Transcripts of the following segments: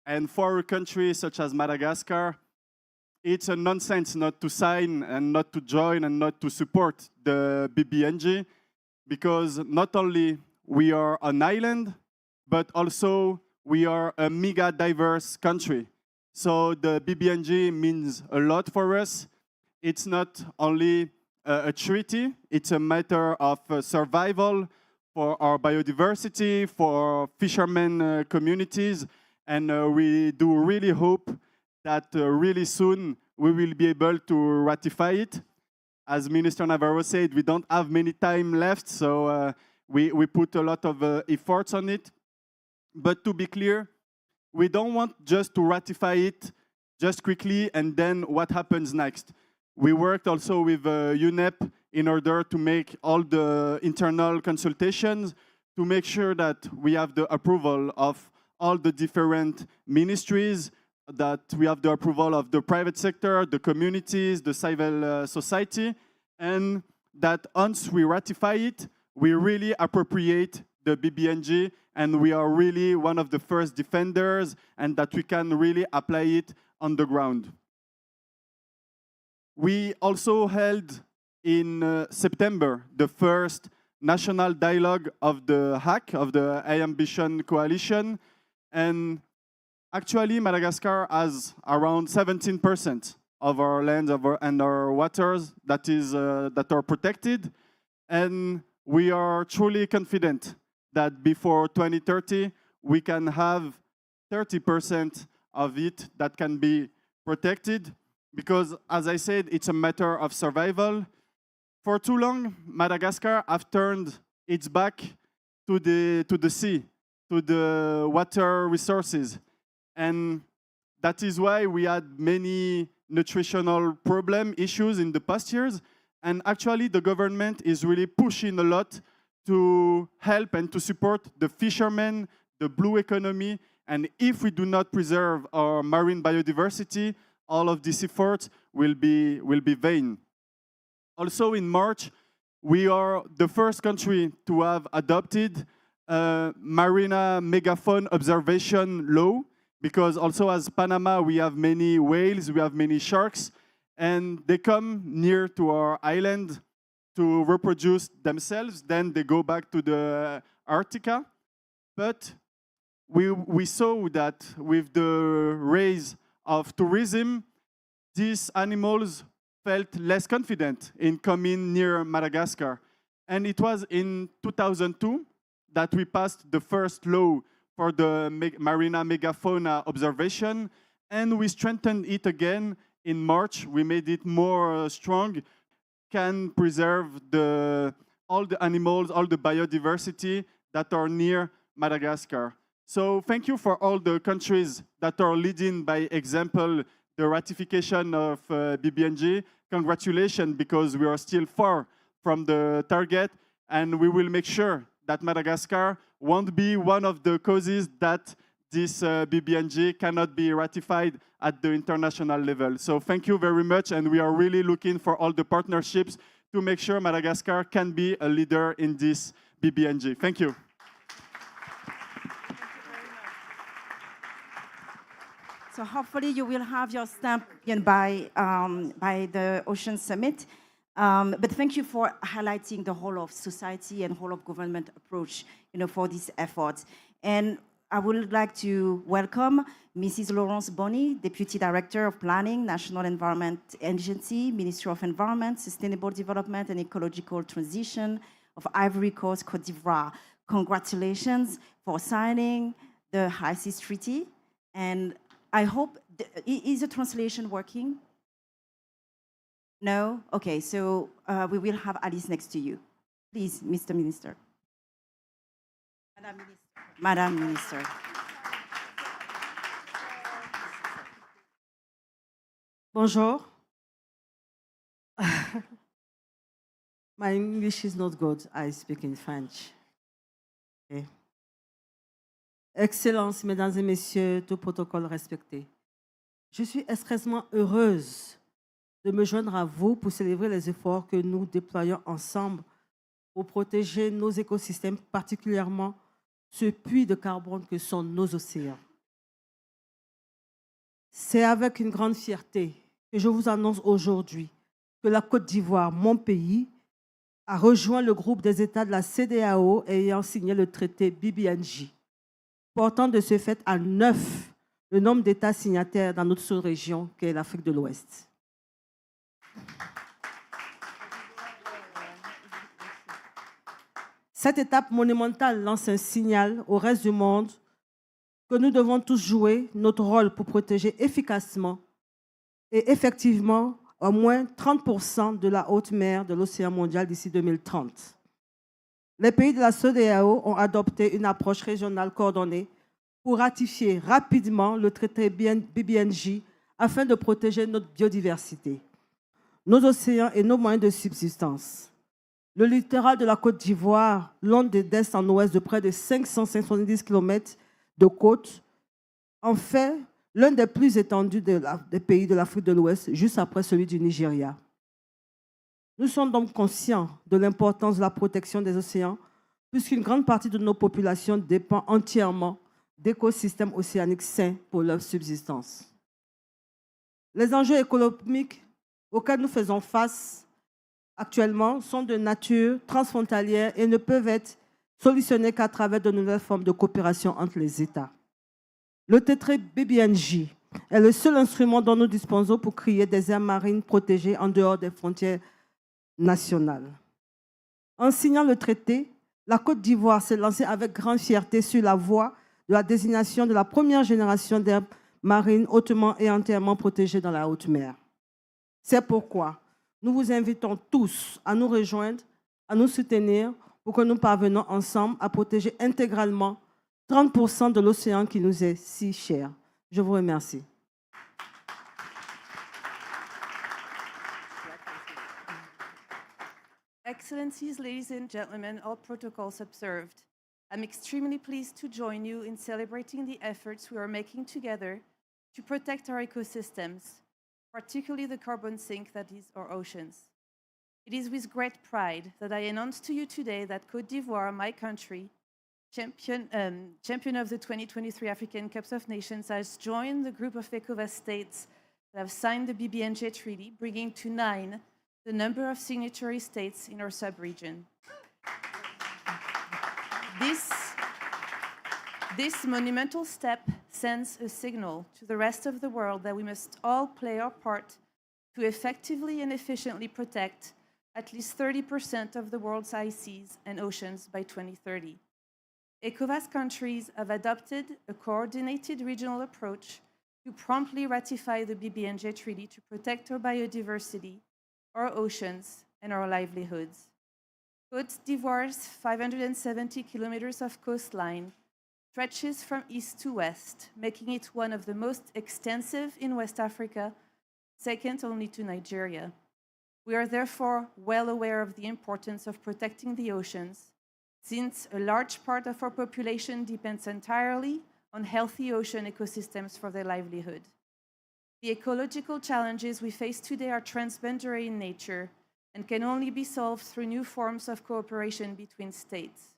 And for a country such as Madagascar, it's a nonsense not to sign and not to join and not to support the BBNG, because not only we are an island, but also we are a mega diverse country. So the BBNG means a lot for us. It's not only a treaty, it's a matter of survival for our biodiversity, for fishermen communities, and we do really hope that really soon we will be able to ratify it. As Minister Navarro said, we don't have many time left, so we put a lot of efforts on it. But to be clear, we don't want just to ratify it just quickly and then what happens next. We worked also with UNEP in order to make all the internal consultations to make sure that we have the approval of all the different ministries, that we have the approval of the private sector, the communities, the civil society, and that once we ratify it, we really appropriate the BBNG, and we are really one of the first defenders, and that we can really apply it on the ground. We also held in September the first national dialogue of the HAC, of the High Ambition Coalition, and actually Madagascar has around 17% of our lands and our waters that are protected, and we are truly confident that before 2030 we can have 30% of it that can be protected, because, as I said, it's a matter of survival. For too long, Madagascar have turned its back to the sea, to the water resources. And that is why we had many nutritional problem issues in the past years. And actually, the government is really pushing a lot to help and to support the fishermen, the blue economy. And if we do not preserve our marine biodiversity, all of these efforts will be vain. Also in March, we are the first country to have adopted a marina megafauna observation law, because also as Panama, we have many whales, we have many sharks, and they come near to our island to reproduce themselves, then they go back to the Arctica. But we saw that with the rise of tourism, these animals felt less confident in coming near Madagascar. And it was in 2002 that we passed the first law for the marina megafauna observation, and we strengthened it again in March. We made it more strong, can preserve all the animals, all the biodiversity that are near Madagascar. So thank you for all the countries that are leading by example the ratification of BBNG. Congratulations, because we are still far from the target, and we will make sure that Madagascar won't be one of the causes that this BBNG cannot be ratified at the international level. So thank you very much, and we are really looking for all the partnerships to make sure Madagascar can be a leader in this BBNG. Thank you. So hopefully you will have your stamp by the Ocean Summit. But thank you for highlighting the whole of society and whole of government approach, for this effort. And I would like to welcome Mrs. Laurence Bonney, Deputy Director of Planning, National Environment Agency, Ministry of Environment, Sustainable Development and Ecological Transition of Ivory Coast, Côte d'Ivoire. Congratulations for signing the High Seas Treaty. And I hope, is the translation working? No? Okay, so we will have Alice next to you. Please, Mr. Minister. Madam Minister. Madam Minister. Bonjour. My English is not good. I speak in French. Okay. Excellences, Mesdames et Messieurs, tout protocole respecté. Je suis extrêmement heureuse de me joindre à vous pour célébrer les efforts que nous déployons ensemble pour protéger nos écosystèmes, particulièrement ce puits de carbone que sont nos océans. C'est avec une grande fierté que je vous annonce aujourd'hui que la Côte d'Ivoire, mon pays, a rejoint le groupe des États de la CEDEAO ayant signé le traité BBNJ, portant de ce fait à 9 le nombre d'États signataires dans notre sous-région qu'est l'Afrique de l'Ouest. Cette étape monumentale lance un signal au reste du monde que nous devons tous jouer notre rôle pour protéger efficacement et effectivement au moins 30% de la haute mer de l'océan mondial d'ici 2030. Les pays de la CEDEAO ont adopté une approche régionale coordonnée pour ratifier rapidement le traité BBNJ afin de protéger notre biodiversité, nos océans et nos moyens de subsistance. Le littoral de la Côte d'Ivoire, long d'est en ouest de près de 570 km de côte, en fait l'un des plus étendus des pays de l'Afrique de l'Ouest, juste après celui du Nigeria. Nous sommes donc conscients de l'importance de la protection des océans, puisqu'une grande partie de nos populations dépend entièrement d'écosystèmes océaniques sains pour leur subsistance. Les enjeux économiques auxquels nous faisons face actuellement sont de nature transfrontalière et ne peuvent être solutionnés qu'à travers de nouvelles formes de coopération entre les États. Le traité BBNJ est le seul instrument dont nous disposons pour créer des aires marines protégées en dehors des frontières nationales. En signant le traité, la Côte d'Ivoire s'est lancée avec grande fierté sur la voie de la désignation de la première génération d'aires marines hautement et entièrement protégées dans la haute mer. C'est pourquoi nous vous invitons tous à nous rejoindre, à nous soutenir pour que nous parvenions ensemble à protéger intégralement 30% de l'océan qui nous est si cher. Je vous remercie. Excellencies, ladies and gentlemen, all protocols observed. I'm extremely pleased to join you in celebrating the efforts we are making together to protect our ecosystems, particularly the carbon sink that is our oceans. It is with great pride that I announce to you today that Côte d'Ivoire, my country, champion of the 2023 African Cup of Nations, has joined the group of ECOWAS states that have signed the BBNJ Treaty, bringing to 9 the number of signatory states in our sub-region. This monumental step sends a signal to the rest of the world that we must all play our part to effectively and efficiently protect at least 30% of the world's ice seas and oceans by 2030. ECOWAS countries have adopted a coordinated regional approach to promptly ratify the BBNJ Treaty to protect our biodiversity, our oceans, and our livelihoods. Côte d'Ivoire's 570 kilometers of coastline stretches from east to west, making it one of the most extensive in West Africa, second only to Nigeria. We are therefore well aware of the importance of protecting the oceans, since a large part of our population depends entirely on healthy ocean ecosystems for their livelihood. The ecological challenges we face today are transboundary in nature and can only be solved through new forms of cooperation between states.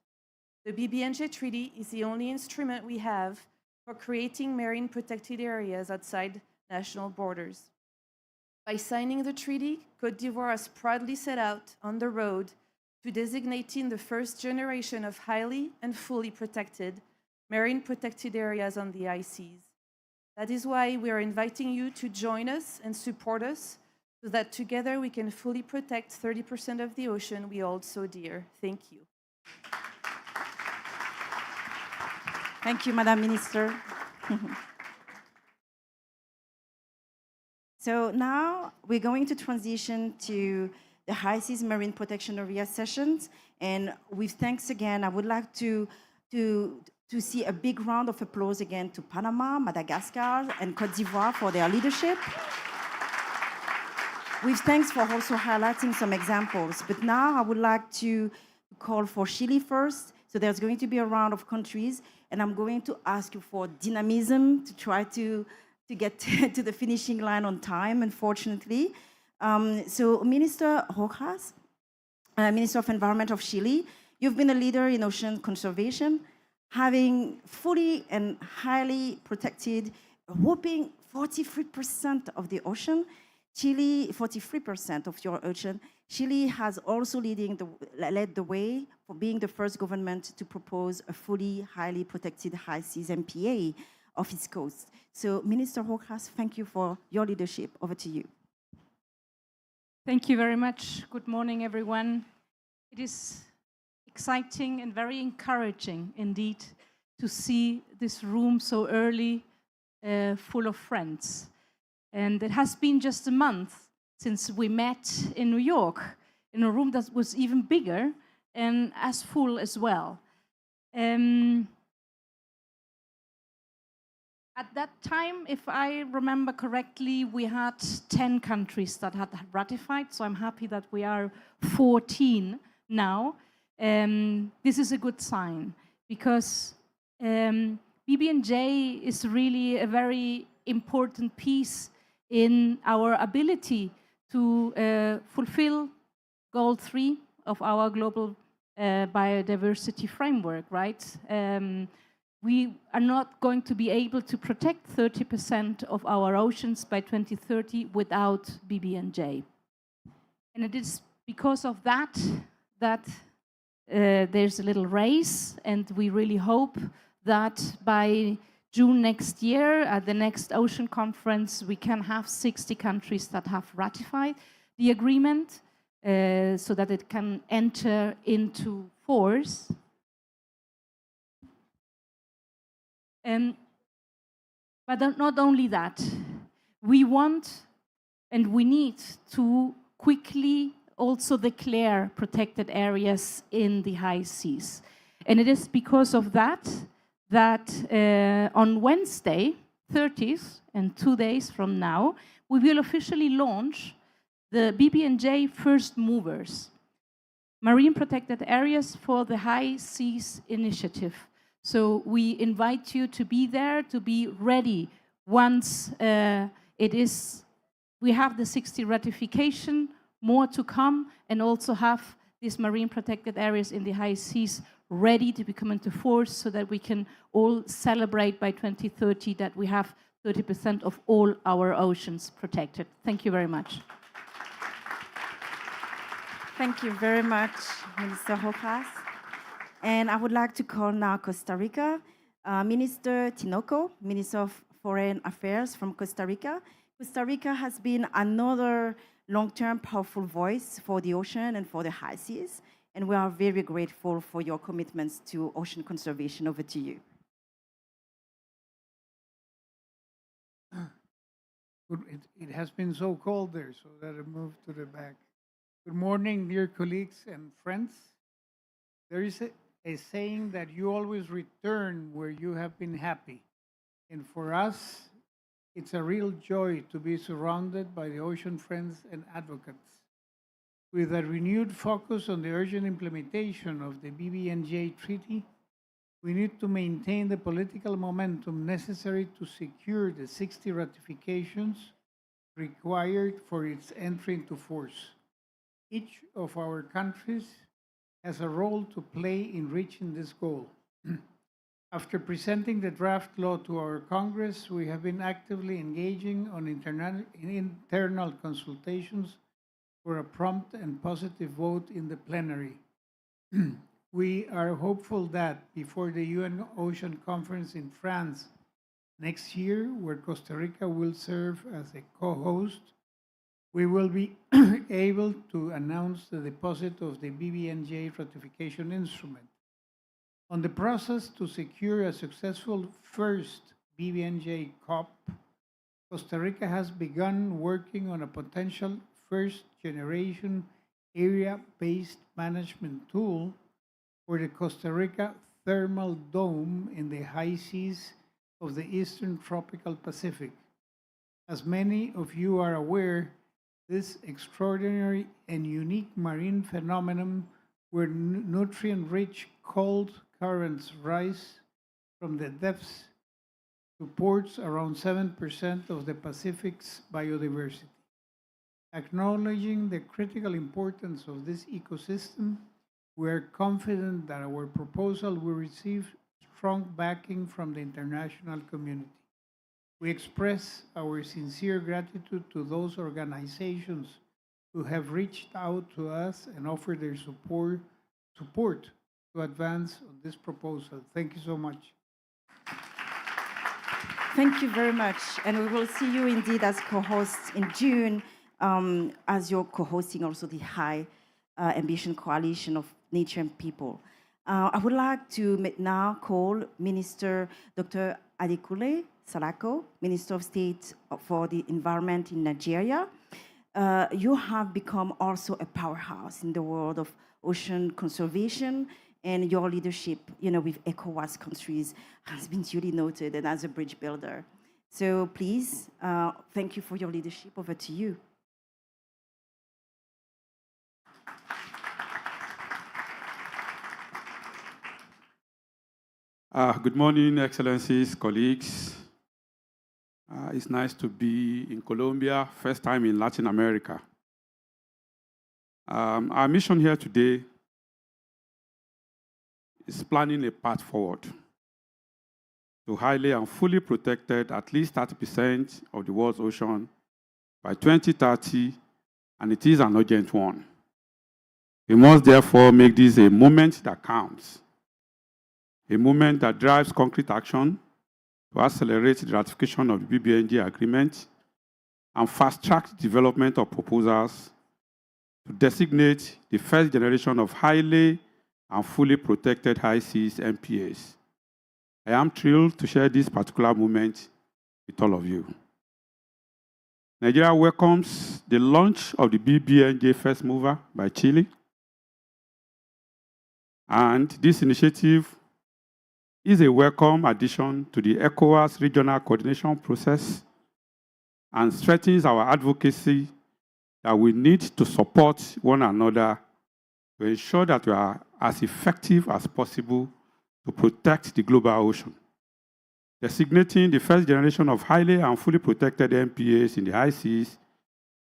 The BBNJ Treaty is the only instrument we have for creating marine protected areas outside national borders. By signing the treaty, Côte d'Ivoire has proudly set out on the road to designating the first generation of highly and fully protected marine protected areas on the high seas. That is why we are inviting you to join us and support us so that together we can fully protect 30% of the ocean we hold so dear. Thank you. Thank you, Madam Minister. So now we're going to transition to the High Seas Marine Protection Area sessions. And with thanks again, I would like to see a big round of applause again to Panama, Madagascar, and Côte d'Ivoire for their leadership. With thanks for also highlighting some examples. But now I would like to call for Chile first. So there's going to be a round of countries, and I'm going to ask you for dynamism to try to get to the finishing line on time, unfortunately. So Minister Rojas, Minister of Environment of Chile, you've been a leader in ocean conservation, having fully and highly protected whopping 43% of the ocean. Chile, 43% of your ocean. Chile has also led the way for being the first government to propose a fully highly protected high seas MPA of its coast. So Minister Rojas, thank you for your leadership. Over to you. Thank you very much. Good morning, everyone. It is exciting and very encouraging indeed to see this room so early full of friends. And it has been just a month since we met in New York in a room that was even bigger and as full as well. At that time, if I remember correctly, we had 10 countries that had ratified, so I'm happy that we are 14 now. This is a good sign because BB&J is really a very important piece in our ability to fulfill Goal 3 of our global biodiversity framework, right? We are not going to be able to protect 30% of our oceans by 2030 without BB&J. And it is because of that that there's a little race, and we really hope that by June next year, at the next ocean conference, we can have 60 countries that have ratified the agreement so that it can enter into force. But not only that, we want and we need to quickly also declare protected areas in the high seas. And it is because of that on Wednesday, 30th, and 2 days from now, we will officially launch the BB&J First Movers, Marine Protected Areas for the High Seas Initiative. So we invite you to be there, to be ready once we have the 60 ratification, more to come, and also have these marine protected areas in the high seas ready to become into force so that we can all celebrate by 2030 that we have 30% of all our oceans protected. Thank you very much. Thank you very much, Minister Rojas. And I would like to call now Costa Rica. Minister Tinoco, Minister of Foreign Affairs from Costa Rica. Costa Rica has been another long-term powerful voice for the ocean and for the high seas. And we are very grateful for your commitments to ocean conservation. Over to you. It has been so cold there, so that I moved to the back. Good morning, dear colleagues and friends. There is a saying that you always return where you have been happy. And for us, it's a real joy to be surrounded by the ocean friends and advocates. With a renewed focus on the urgent implementation of the BB&J Treaty, we need to maintain the political momentum necessary to secure the 60 ratifications required for its entry into force. Each of our countries has a role to play in reaching this goal. After presenting the draft law to our Congress, we have been actively engaging on internal consultations for a prompt and positive vote in the plenary. We are hopeful that before the UN Ocean Conference in France next year, where Costa Rica will serve as a co-host, we will be able to announce the deposit of the BB&J ratification instrument. On the process to secure a successful first BB&J COP, Costa Rica has begun working on a potential first-generation area-based management tool for the Costa Rica thermal dome in the high seas of the Eastern Tropical Pacific. As many of you are aware, this extraordinary and unique marine phenomenon where nutrient-rich cold currents rise from the depths supports around 7% of the Pacific's biodiversity. Acknowledging the critical importance of this ecosystem, we are confident that our proposal will receive strong backing from the international community. We express our sincere gratitude to those organizations who have reached out to us and offered their support to advance on this proposal. Thank you so much. Thank you very much. And we will see you indeed as co-hosts in June, as you're co-hosting also the High Ambition Coalition of Nature and People. I would like to now call Minister Dr. Adekunle Salako, Minister of State for the Environment in Nigeria. You have become also a powerhouse in the world of ocean conservation, and your leadership, with ECOWAS countries has been duly noted and as a bridge builder. So please, thank you for your leadership. Over to you. Good morning, Excellencies, colleagues. It's nice to be in Colombia, first time in Latin America. Our mission here today is planning a path forward to highly and fully protected at least 30% of the world's ocean by 2030, and it is an urgent one. We must therefore make this a moment that counts, a moment that drives concrete action to accelerate the ratification of the BBNJ agreement and fast-track the development of proposals to designate the first generation of highly and fully protected high seas MPAs. I am thrilled to share this particular moment with all of you. Nigeria welcomes the launch of the BBNJ First Mover by Chile. And this initiative is a welcome addition to the ECOWAS regional coordination process and strengthens our advocacy that we need to support one another to ensure that we are as effective as possible to protect the global ocean. Designating the first generation of highly and fully protected MPAs in the high seas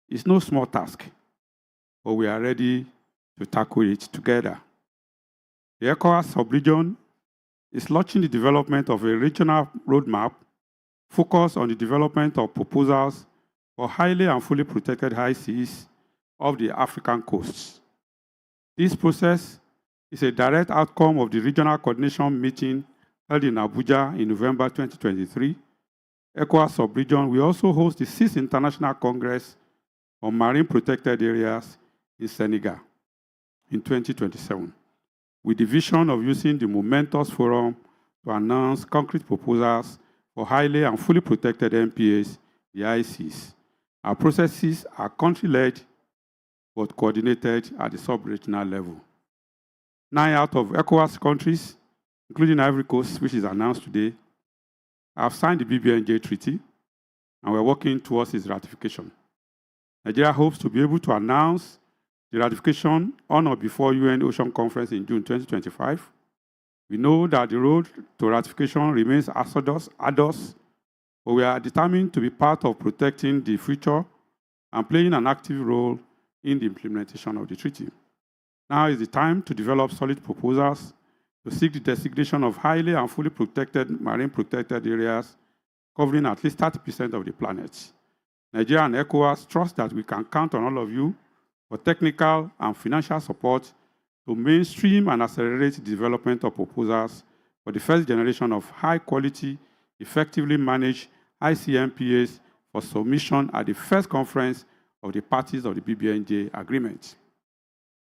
is no small task, but we are ready to tackle it together. The ECOWAS sub-region is launching the development of a regional roadmap focused on the development of proposals for highly and fully protected high seas of the African coasts. This process is a direct outcome of the regional coordination meeting held in Abuja in November 2023. ECOWAS sub-region will also host the 6th International Congress on Marine Protected Areas in Senegal in 2027, with the vision of using the momentous forum to announce concrete proposals for highly and fully protected MPAs, the ICs. Our processes are country-led, but coordinated at the sub-regional level. 9 out of ECOWAS countries, including Ivory Coast, which is announced today, have signed the BBNJ Treaty, and we're working towards its ratification. Nigeria hopes to be able to announce the ratification on or before UN Ocean Conference in June 2025. We know that the road to ratification remains arduous, but we are determined to be part of protecting the future and playing an active role in the implementation of the treaty. Now is the time to develop solid proposals to seek the designation of highly and fully protected marine protected areas covering at least 30% of the planet. Nigeria and ECOWAS trust that we can count on all of you for technical and financial support to mainstream and accelerate the development of proposals for the first generation of high-quality, effectively managed ICMPAs for submission at the first conference of the parties of the BBNJ agreement.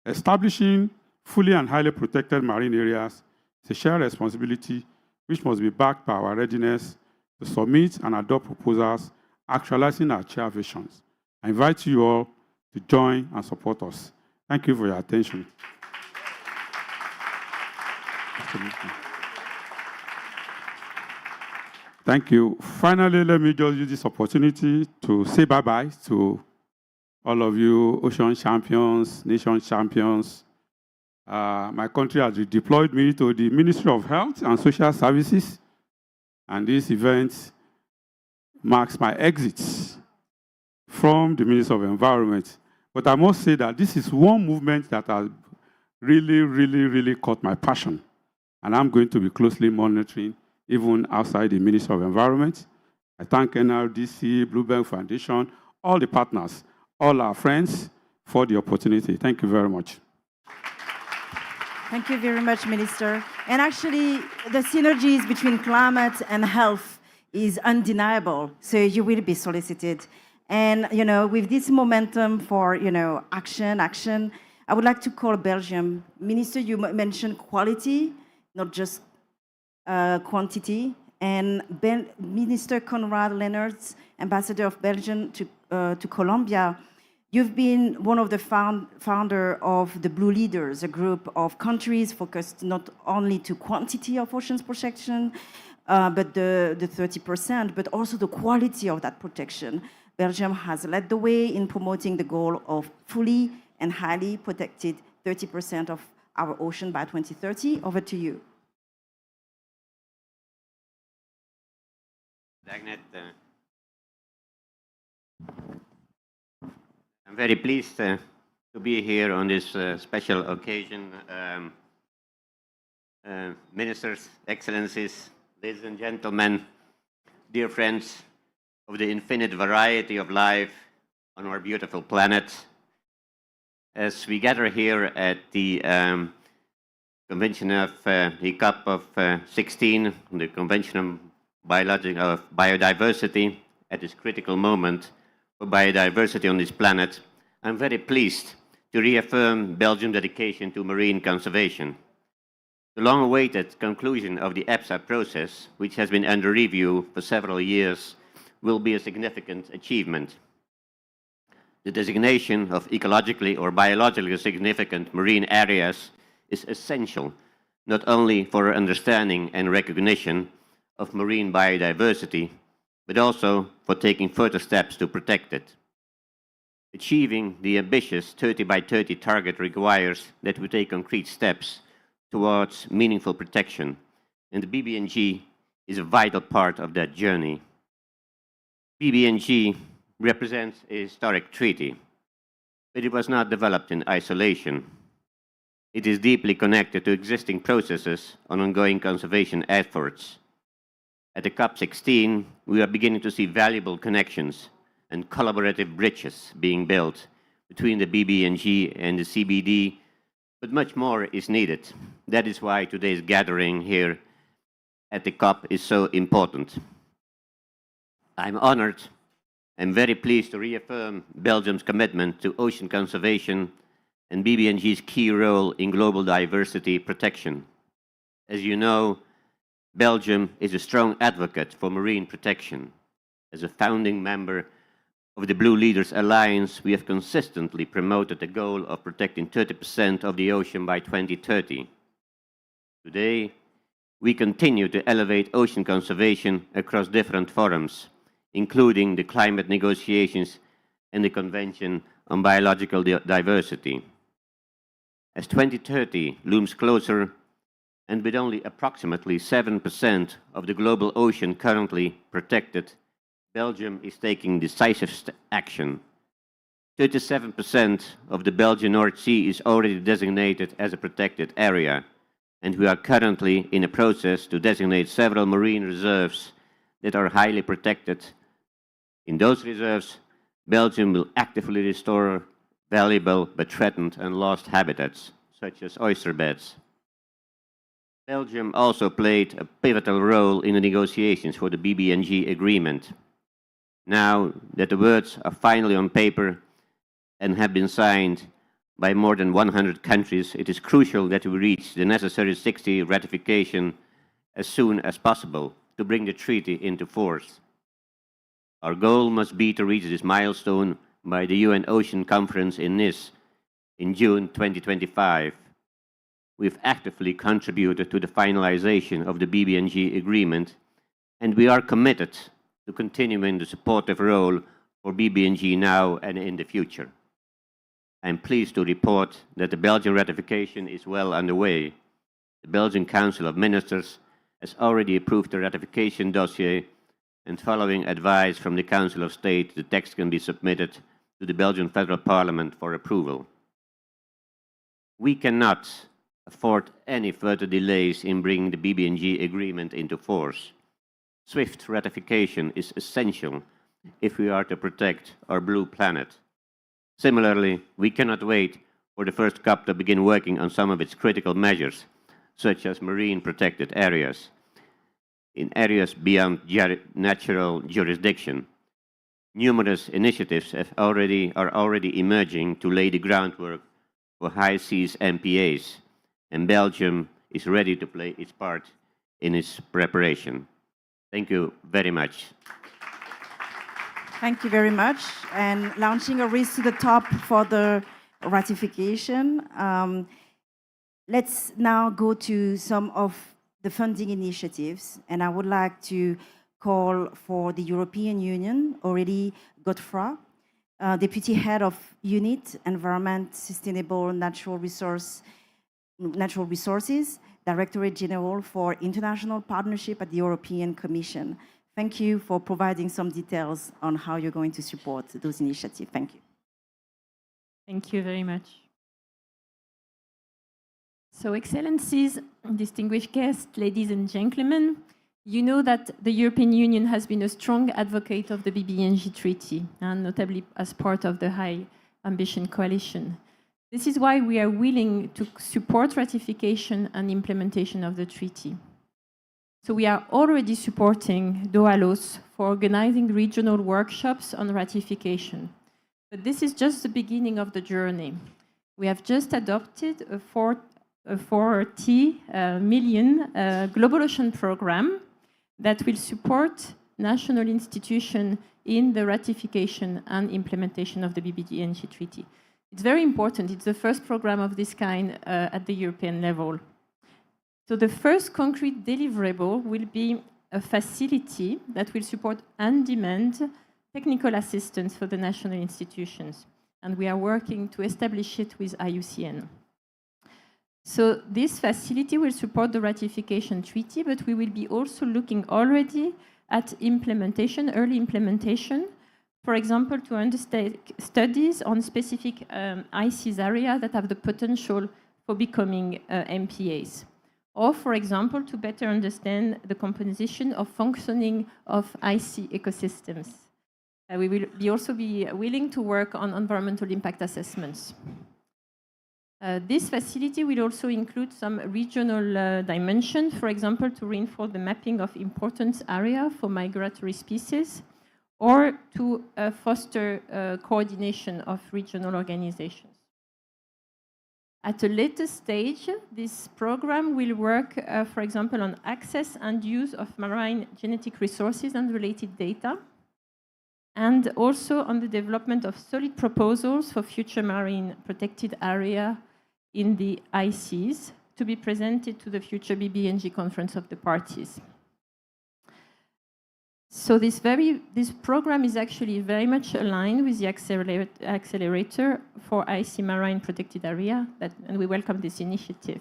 Establishing fully and highly protected marine areas is a shared responsibility which must be backed by our readiness to submit and adopt proposals actualizing our shared visions. I invite you all to join and support us. Thank you for your attention. Thank you. Finally, let me just use this opportunity to say bye-bye to all of you ocean champions, nation champions. My country has redeployed me to the Ministry of Health and Social Services, and this event marks my exit from the Ministry of Environment. But I must say that this is one movement that has really caught my passion, and I'm going to be closely monitoring even outside the Ministry of Environment. I thank NRDC, Bluebell Foundation, all the partners, all our friends for the opportunity. Thank you very much. Thank you very much, Minister. And actually, the synergies between climate and health is undeniable. So you will be solicited. And, with this momentum for, action, I would like to call Belgium. Minister, you mentioned quality, not just quantity. And Minister Conrad Leenaerts, Ambassador of Belgium to Colombia, you've been one of the founder of the Blue Leaders, a group of countries focused not only to quantity of oceans protection, but the 30%, but also the quality of that protection. Belgium has led the way in promoting the goal of fully and highly protected 30% of our ocean by 2030. Over to you. Agnet, I'm very pleased to be here on this special occasion. Ministers, Excellencies, ladies and gentlemen, dear friends of the infinite variety of life on our beautiful planet, as we gather here at the convention of the COP16, the Convention of Biodiversity, at this critical moment for biodiversity on this planet, I'm very pleased to reaffirm Belgium's dedication to marine conservation. The long-awaited conclusion of the EPSA process, which has been under review for several years, will be a significant achievement. The designation of ecologically or biologically significant marine areas is essential, not only for our understanding and recognition of marine biodiversity, but also for taking further steps to protect it. Achieving the ambitious 30 by 30 target requires that we take concrete steps towards meaningful protection, and the BBNG is a vital part of that journey. BBNG represents a historic treaty, but it was not developed in isolation. It is deeply connected to existing processes on ongoing conservation efforts. At the COP16, we are beginning to see valuable connections and collaborative bridges being built between the BBNG and the CBD, but much more is needed. That is why today's gathering here at the COP is so important. I'm honored and very pleased to reaffirm Belgium's commitment to ocean conservation and BBNG's key role in global diversity protection. As you know, Belgium is a strong advocate for marine protection. As a founding member of the Blue Leaders Alliance, we have consistently promoted the goal of protecting 30% of the ocean by 2030. Today, we continue to elevate ocean conservation across different forums, including the climate negotiations and the Convention on Biological Diversity. As 2030 looms closer, and with only approximately 7% of the global ocean currently protected, Belgium is taking decisive action. 37% of the Belgian North Sea is already designated as a protected area, and we are currently in a process to designate several marine reserves that are highly protected. In those reserves, Belgium will actively restore valuable but threatened and lost habitats, such as oyster beds. Belgium also played a pivotal role in the negotiations for the BBNG agreement. Now that the words are finally on paper and have been signed by more than 100 countries, it is crucial that we reach the necessary 60 ratification as soon as possible to bring the treaty into force. Our goal must be to reach this milestone by the UN Ocean Conference in Nice in June 2025. We've actively contributed to the finalization of the BBNG agreement, and we are committed to continuing the supportive role for BBNG now and in the future. I'm pleased to report that the Belgian ratification is well underway. The Belgian Council of Ministers has already approved the ratification dossier, and following advice from the Council of State, the text can be submitted to the Belgian Federal Parliament for approval. We cannot afford any further delays in bringing the BBNG agreement into force. Swift ratification is essential if we are to protect our blue planet. Similarly, we cannot wait for the first COP to begin working on some of its critical measures, such as marine protected areas, in areas beyond natural jurisdiction. Numerous initiatives are already emerging to lay the groundwork for high seas MPAs, and Belgium is ready to play its part in its preparation. Thank you very much. Thank you very much. And launching a race to the top for the ratification. Let's now go to some of the funding initiatives. And I would like to call for the European Union, Aurélie Godefroy, Deputy Head of Unit, Environment, Sustainable Natural Resources, Directorate General for International Partnership at the European Commission. Thank you for providing some details on how you're going to support those initiatives. Thank you. Thank you very much. So, Excellencies, distinguished guests, ladies and gentlemen, you know that the European Union has been a strong advocate of the BBNJ Treaty, and notably as part of the High Ambition Coalition. This is why we are willing to support ratification and implementation of the treaty. So we are already supporting DOALOS for organizing regional workshops on ratification. But this is just the beginning of the journey. We have just adopted a 40 million global ocean program that will support national institutions in the ratification and implementation of the BBNJ Treaty. It's very important. It's the first program of this kind at the European level. So the first concrete deliverable will be a facility that will support on-demand technical assistance for the national institutions. And we are working to establish it with IUCN. So this facility will support the ratification treaty, but we will be also looking already at implementation, early implementation, for example, to undertake studies on specific ICs areas that have the potential for becoming MPAs. Or, for example, to better understand the composition of functioning of IC ecosystems. We will also be willing to work on environmental impact assessments. This facility will also include some regional dimensions, for example, to reinforce the mapping of important areas for migratory species, or to foster coordination of regional organizations. At a later stage, this program will work, for example, on access and use of marine genetic resources and related data, and also on the development of solid proposals for future marine protected area in the ICs to be presented to the future BBNJ Conference of the Parties. So this program is actually very much aligned with the accelerator for IC marine protected area, and we welcome this initiative.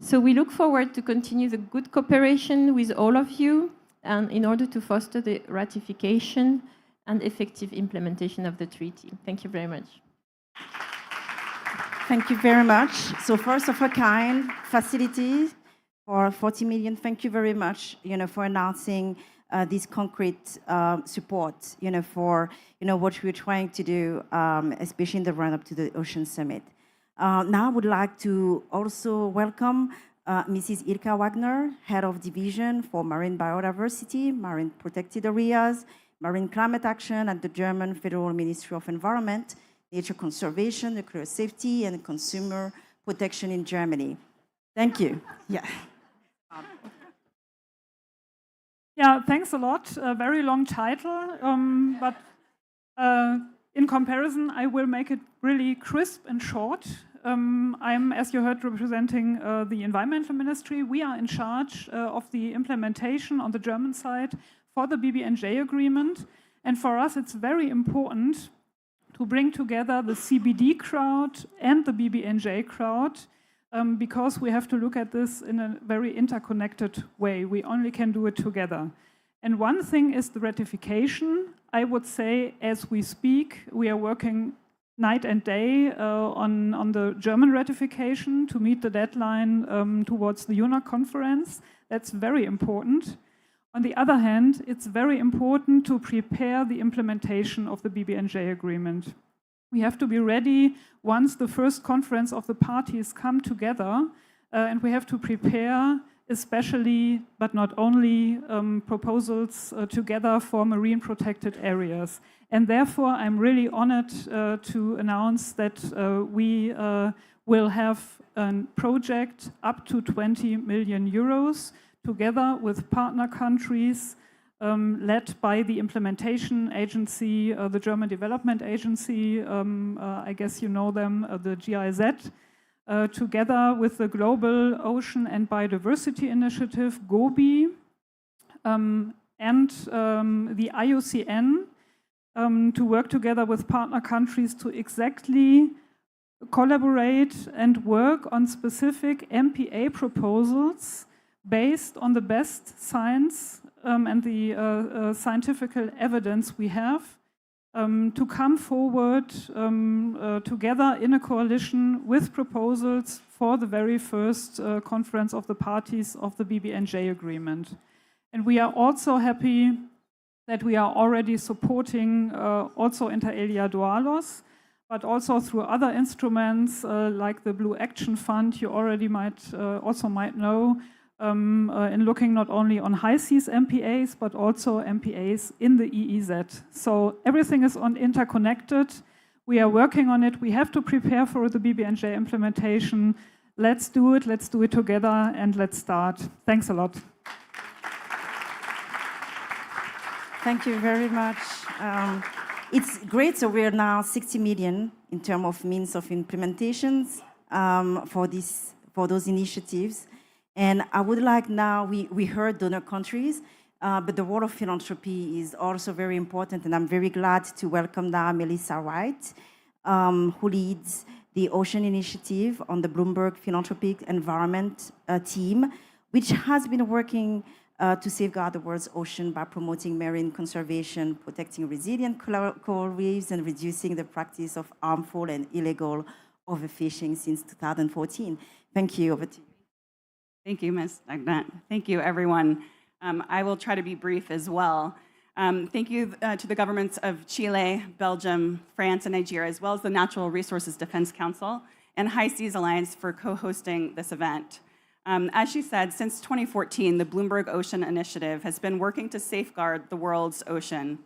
So we look forward to continue the good cooperation with all of you, and in order to foster the ratification and effective implementation of the treaty. Thank you very much. Thank you very much. So first of a kind facility for 40 million. Thank you very much, for announcing this concrete support, for what we're trying to do, especially in the run-up to the Ocean Summit. Now I would like to also welcome Mrs. Ilka Wagner, Head of Division for Marine Biodiversity, Marine Protected Areas, Marine Climate Action at the German Federal Ministry of Environment, Nature Conservation, Nuclear Safety, and Consumer Protection in Germany. Thank you. Yeah. Yeah, thanks a lot. A very long title, but in comparison, I will make it really crisp and short. I'm, as you heard, representing the Environmental Ministry. We are in charge of the implementation on the German side for the BBNJ agreement. And for us, it's very important to bring together the CBD crowd and the BBNJ crowd, because we have to look at this in a very interconnected way. We only can do it together. And one thing is the ratification. I would say, as we speak, we are working night and day on the German ratification to meet the deadline towards the UNA conference. That's very important. On the other hand, it's very important to prepare the implementation of the BBNJ agreement. We have to be ready once the first conference of the parties come together, and we have to prepare especially, but not only, proposals together for marine protected areas. And therefore, I'm really honored to announce that we will have a project up to 20 million euros together with partner countries, led by the implementation agency, the German Development Agency, I guess you know them, the GIZ, together with the Global Ocean and Biodiversity Initiative, GOBI, and the IUCN, to work together with partner countries to exactly collaborate and work on specific MPA proposals based on the best science and the scientific evidence we have, to come forward together in a coalition with proposals for the very first conference of the parties of the BBNJ agreement. And we are also happy that we are already supporting also inter alia dualos, but also through other instruments like the Blue Action Fund. You already might know, in looking not only on high seas MPAs, but also MPAs in the EEZ. So everything is interconnected. We are working on it. We have to prepare for the BBNJ implementation. Let's do it together, and let's start. Thanks a lot. Thank you very much. It's great, so we're now 60 million in terms of means of implementations for those initiatives. And I would like now, we heard donor countries, but the role of philanthropy is also very important, and I'm very glad to welcome now Melissa Wright, who leads the Ocean Initiative on the Bloomberg Philanthropic Environment team, which has been working to safeguard the world's ocean by promoting marine conservation, protecting resilient coral reefs, and reducing the practice of harmful and illegal overfishing since 2014. Thank you. Over to you. Thank you, Ms. Agnet. Thank you, everyone. I will try to be brief as well. Thank you to the governments of Chile, Belgium, France, and Nigeria, as well as the Natural Resources Defense Council and High Seas Alliance for co-hosting this event. As she said, since 2014, the Bloomberg Ocean Initiative has been working to safeguard the world's ocean.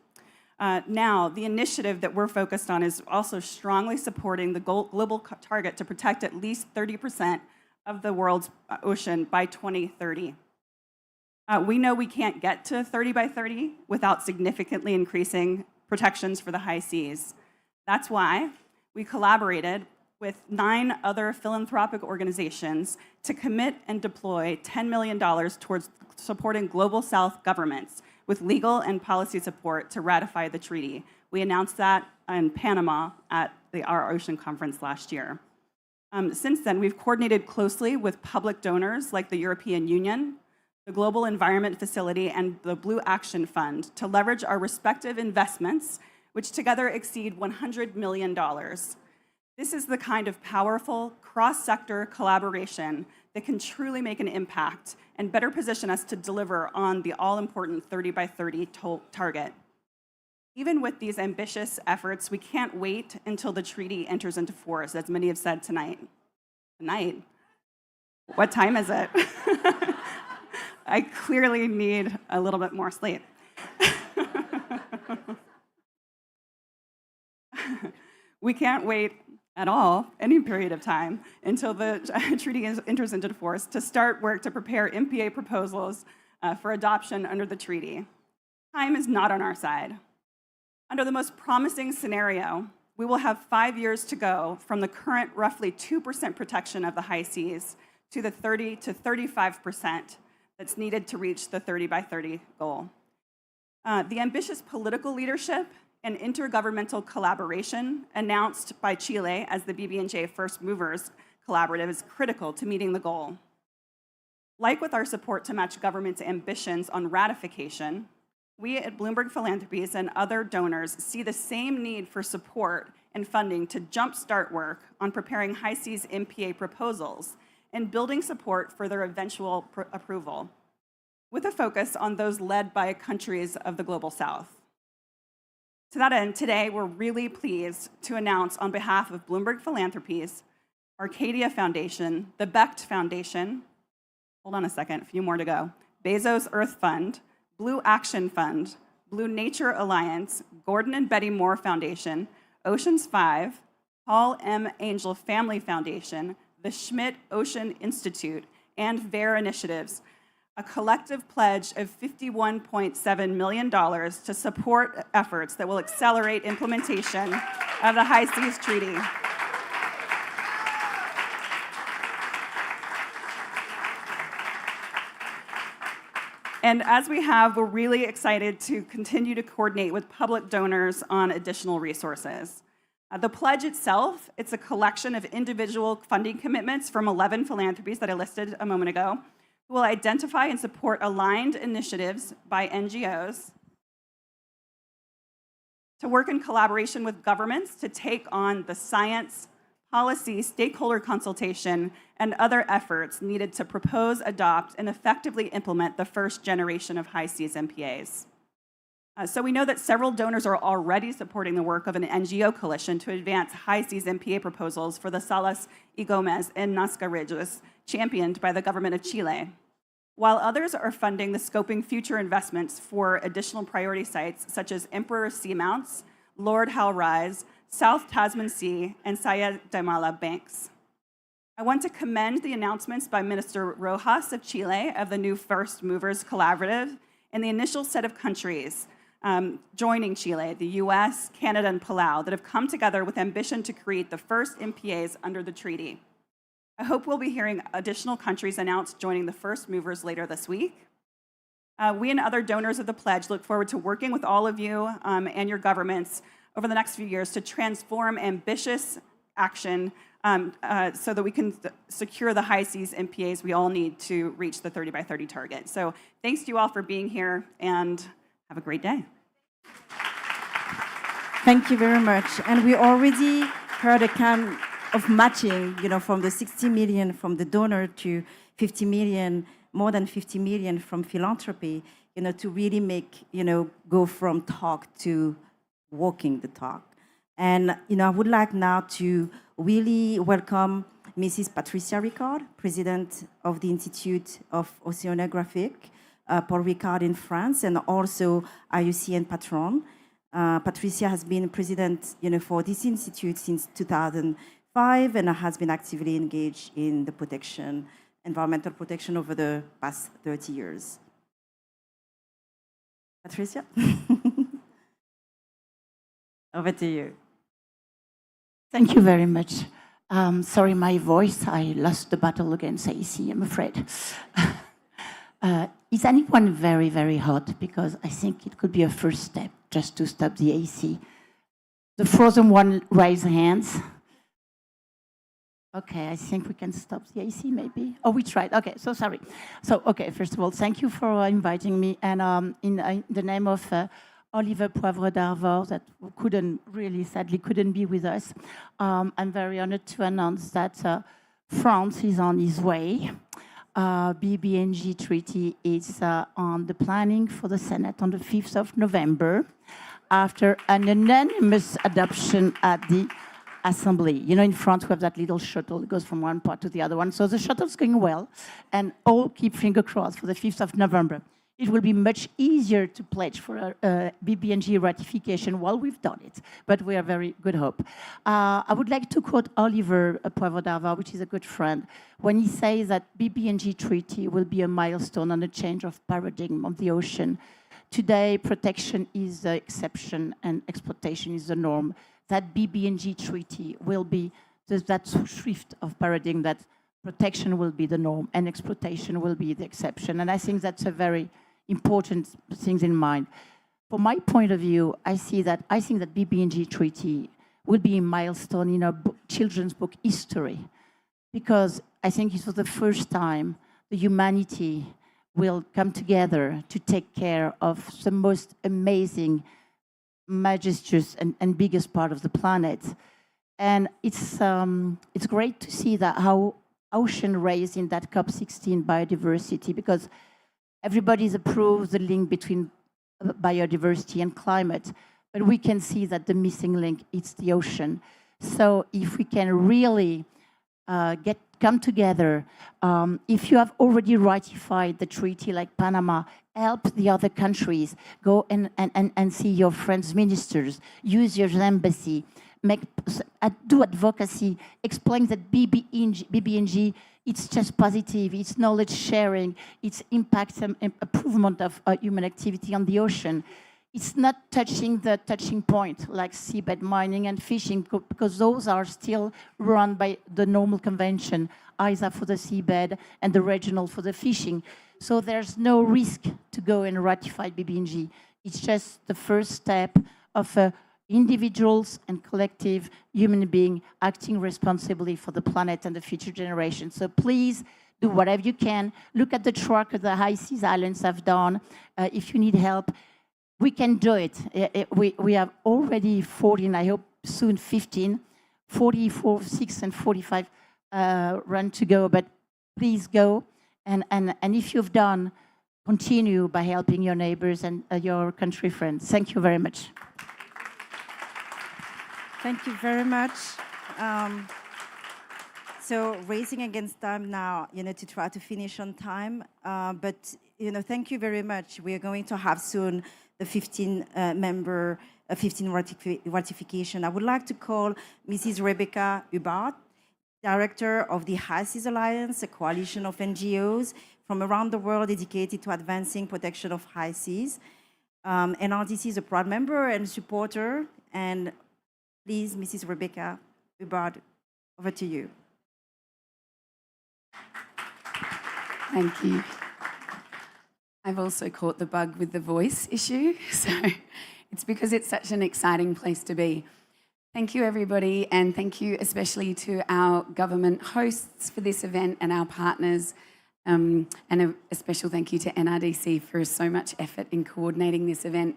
Now, the initiative that we're focused on is also strongly supporting the global target to protect at least 30% of the world's ocean by 2030. We know we can't get to 30 by 30 without significantly increasing protections for the high seas. That's why we collaborated with 9 other philanthropic organizations to commit and deploy $10 million towards supporting Global South governments with legal and policy support to ratify the treaty. We announced that in Panama at our Ocean Conference last year. Since then, we've coordinated closely with public donors like the European Union, the Global Environment Facility, and the Blue Action Fund to leverage our respective investments, which together exceed $100 million. This is the kind of powerful cross-sector collaboration that can truly make an impact and better position us to deliver on the all-important 30 by 30 target. Even with these ambitious efforts, we can't wait until the treaty enters into force, as many have said tonight. Tonight? What time is it? I clearly need a little bit more sleep. We can't wait at all, any period of time, until the treaty enters into force to start work to prepare MPA proposals for adoption under the treaty. Time is not on our side. Under the most promising scenario, we will have 5 years to go from the current roughly 2% protection of the high seas to the 30 to 35% that's needed to reach the 30 by 30 goal. The ambitious political leadership and intergovernmental collaboration announced by Chile as the BBNJ First Movers Collaborative is critical to meeting the goal. Like with our support to match governments' ambitions on ratification, we at Bloomberg Philanthropies and other donors see the same need for support and funding to jumpstart work on preparing high seas MPA proposals and building support for their eventual approval. with a focus on those led by countries of the Global South. To that end, today we're really pleased to announce on behalf of Bloomberg Philanthropies, Arcadia Foundation, the Becht Foundation, hold on a second, a few more to go, Bezos Earth Fund, Blue Action Fund, Blue Nature Alliance, Gordon and Betty Moore Foundation, Oceans 5, Paul M. Angel Family Foundation, the Schmidt Ocean Institute, and VARE Initiatives, a collective pledge of $51.7 million to support efforts that will accelerate implementation of the High Seas Treaty. And as we have, we're really excited to continue to coordinate with public donors on additional resources. The pledge itself, it's a collection of individual funding commitments from 11 philanthropies that I listed a moment ago, who will identify and support aligned initiatives by NGOs to work in collaboration with governments to take on the science, policy, stakeholder consultation, and other efforts needed to propose, adopt, and effectively implement the first generation of high seas MPAs. So we know that several donors are already supporting the work of an NGO coalition to advance high seas MPA proposals for the Salas y Gomez and Nazca Ridges, championed by the government of Chile, while others are funding the scoping future investments for additional priority sites such as Emperor Seamounts, Lord Howe Rise, South Tasman Sea, and Sayed Daimala Banks. I want to commend the announcements by Minister Rojas of Chile of the new First Movers Collaborative and the initial set of countries joining Chile, the US, Canada, and Palau, that have come together with ambition to create the first MPAs under the treaty. I hope we'll be hearing additional countries announce joining the First Movers later this week. We and other donors of the pledge look forward to working with all of you and your governments over the next few years to transform ambitious action so that we can secure the high seas MPAs we all need to reach the 30 by 30 target. So thanks to you all for being here, and have a great day. Thank you very much. And we already heard a kind of matching, from the 60 million from the donor to 50 million, more than 50 million from philanthropy, to really make, go from talk to walking the talk. And, I would like now to really welcome Mrs. Patricia Ricard, President of the Institute of Oceanographic, Paul Ricard in France, and also IUCN patron. Patricia has been president, for this institute since 2005, and has been actively engaged in the protection, environmental protection over the past 30 years. Patricia, over to you. Thank you very much. Sorry, my voice, I lost the battle against AC, I'm afraid. Is anyone very, very hot? Because I think it could be a first step just to stop the AC. The frozen one, raise hands. Okay, I think we can stop the AC maybe. Oh, we tried. Okay, so sorry. So, okay, first of all, thank you for inviting me. And in the name of Oliver Poivre d'Arvor, that sadly couldn't be with us, I'm very honored to announce that France is on its way. BBNG treaty is on the planning for the Senate on the 5th of November after an unanimous adoption at the Assembly. In France, we have that little shuttle that goes from one part to the other one. So the shuttle's going well, and all keep finger crossed for the 5th of November. It will be much easier to pledge for a BBNG ratification while we've done it, but we are very good hope. I would like to quote Oliver Poivre d'Arvor, which is a good friend, when he says that BBNG treaty will be a milestone on the change of paradigm of the ocean. Today, protection is the exception and exploitation is the norm. That BBNG treaty will be that shift of paradigm that protection will be the norm and exploitation will be the exception. And I think that's a very important thing in mind. From my point of view, I think that BBNG treaty will be a milestone in our children's book history, because I think it's for the first time the humanity will come together to take care of the most amazing, majestuous, and biggest part of the planet. And it's great to see that how ocean raised in that COP16 biodiversity, because Everybody's approved the link between biodiversity and climate, but we can see that the missing link is the ocean. So if we can really come together, if you have already ratified the treaty like Panama, help the other countries, go and see your friends ministers, use your embassy, do advocacy, explain that BBNG, it's just positive, it's knowledge sharing, it's impact and improvement of human activity on the ocean. It's not touching the touching point like seabed mining and fishing, because those are still run by the normal convention, ISA for the seabed and the regional for the fishing. So there's no risk to go and ratify BBNG. It's just the first step of individuals and collective human beings acting responsibly for the planet and the future generations. So please do whatever you can. Look at the track that the High Seas Islands have done. If you need help, we can do it. We have already 14, I hope soon 15, 44, 6 and 45 run to go, but please go. And if you've done, continue by helping your neighbors and your country friends. Thank you very much. Thank you very much. So racing against time now, to try to finish on time. But, thank you very much. We are going to have soon the 15 ratification. I would like to call Mrs. Rebecca Hubbard, Director of the High Seas Alliance, a coalition of NGOs from around the world dedicated to advancing protection of high seas. NRDC is a proud member and supporter. And please, Mrs. Rebecca Hubbard, over to you. Thank you. I've also caught the bug with the voice issue, so it's because it's such an exciting place to be. Thank you, everybody, and thank you especially to our government hosts for this event and our partners, and a special thank you to NRDC for so much effort in coordinating this event.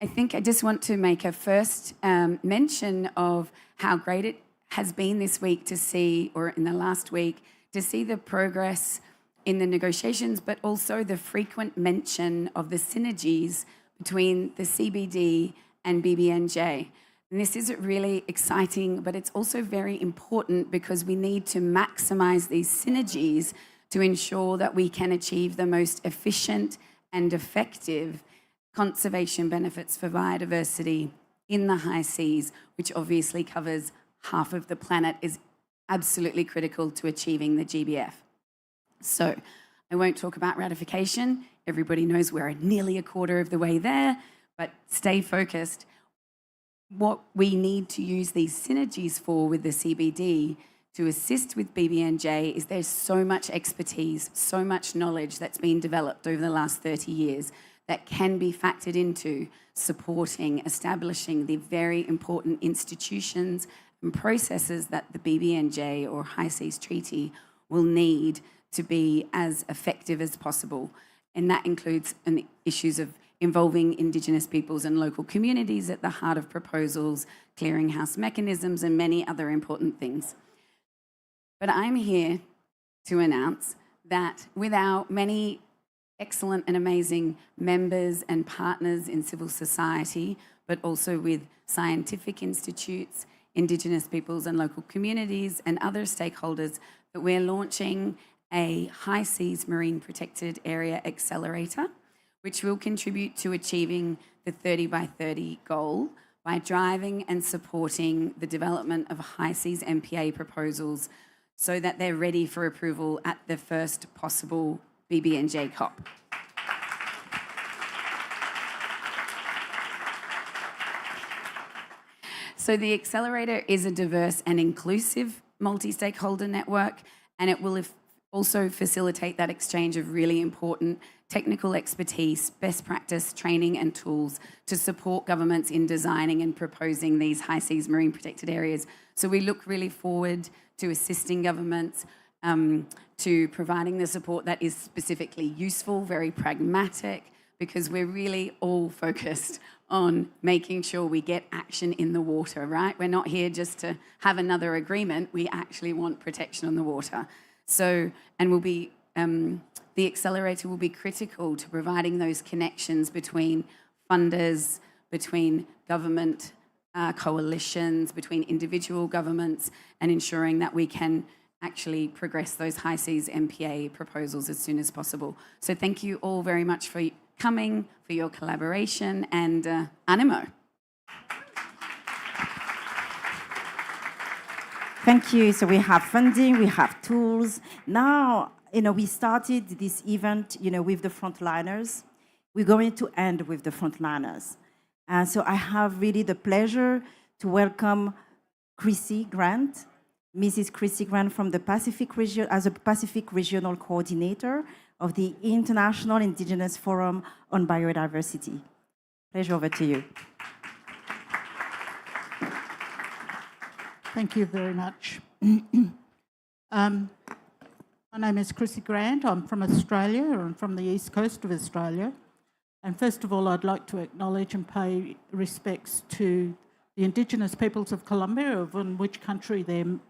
I think I just want to make a first mention of how great it has been this week to see, or in the last week, to see the progress in the negotiations, but also the frequent mention of the synergies between the CBD and BBNJ. And this is really exciting, but it's also very important because we need to maximize these synergies to ensure that we can achieve the most efficient and effective conservation benefits for biodiversity in the high seas, which obviously covers half of the planet, is absolutely critical to achieving the GBF. So I won't talk about ratification. Everybody knows we're nearly a quarter of the way there, but stay focused. What we need to use these synergies for with the CBD to assist with BBNJ is there's so much expertise, so much knowledge that's been developed over the last 30 years that can be factored into supporting, establishing the very important institutions and processes that the BBNJ or High Seas Treaty will need to be as effective as possible. And that includes issues of involving Indigenous peoples and local communities at the heart of proposals, clearinghouse mechanisms, and many other important things. But I'm here to announce that with our many excellent and amazing members and partners in civil society, but also with scientific institutes, Indigenous peoples and local communities, and other stakeholders, that we're launching a High Seas Marine Protected Area Accelerator, which will contribute to achieving the 30 by 30 goal by driving and supporting the development of high seas MPA proposals so that they're ready for approval at the first possible BBNJ COP. So the accelerator is a diverse and inclusive multi-stakeholder network, and it will also facilitate that exchange of really important technical expertise, best practice, training and tools to support governments in designing and proposing these high seas marine protected areas. So we look really forward to assisting governments, to providing the support that is specifically useful, very pragmatic, because we're really all focused on making sure we get action in the water, right? We're not here just to have another agreement. We actually want protection on the water. So, and we'll be the accelerator will be critical to providing those connections between funders, between government coalitions, between individual governments, and ensuring that we can actually progress those high seas MPA proposals as soon as possible. So thank you all very much for coming, for your collaboration, and animo. Thank you. So we have funding, we have tools. Now, we started this event, with the frontliners. We're going to end with the frontliners. And so I have really the pleasure to welcome Chrissy Grant, Mrs. Chrissy Grant from the Pacific region, as a Pacific Regional Coordinator of the International Indigenous Forum on Biodiversity. Pleasure, over to you. Thank you very much. My name is Chrissy Grant. I'm from Australia. I'm from the east coast of Australia. And first of all, I'd like to acknowledge and pay respects to the Indigenous peoples of Colombia, of in which country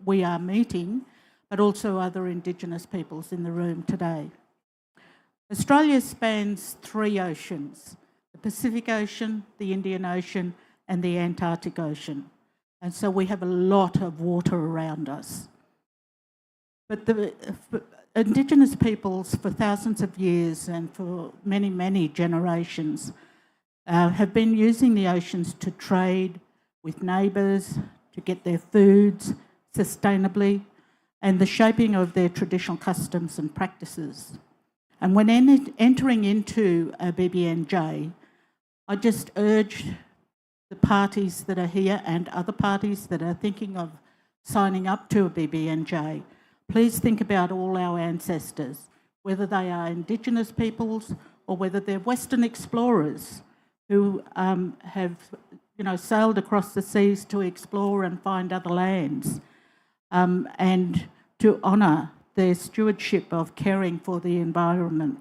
we are meeting, but also other Indigenous peoples in the room today. Australia spans 3 oceans: the Pacific Ocean, the Indian Ocean, and the Antarctic Ocean. And so we have a lot of water around us. But the Indigenous peoples for thousands of years and for many, many generations have been using the oceans to trade with neighbours, to get their foods sustainably, and the shaping of their traditional customs and practices. And when entering into a BBNJ, I just urge the parties that are here and other parties that are thinking of signing up to a BBNJ, please think about all our ancestors, whether they are Indigenous peoples or whether they're Western explorers who have sailed across the seas to explore and find other lands, and to honour their stewardship of caring for the environment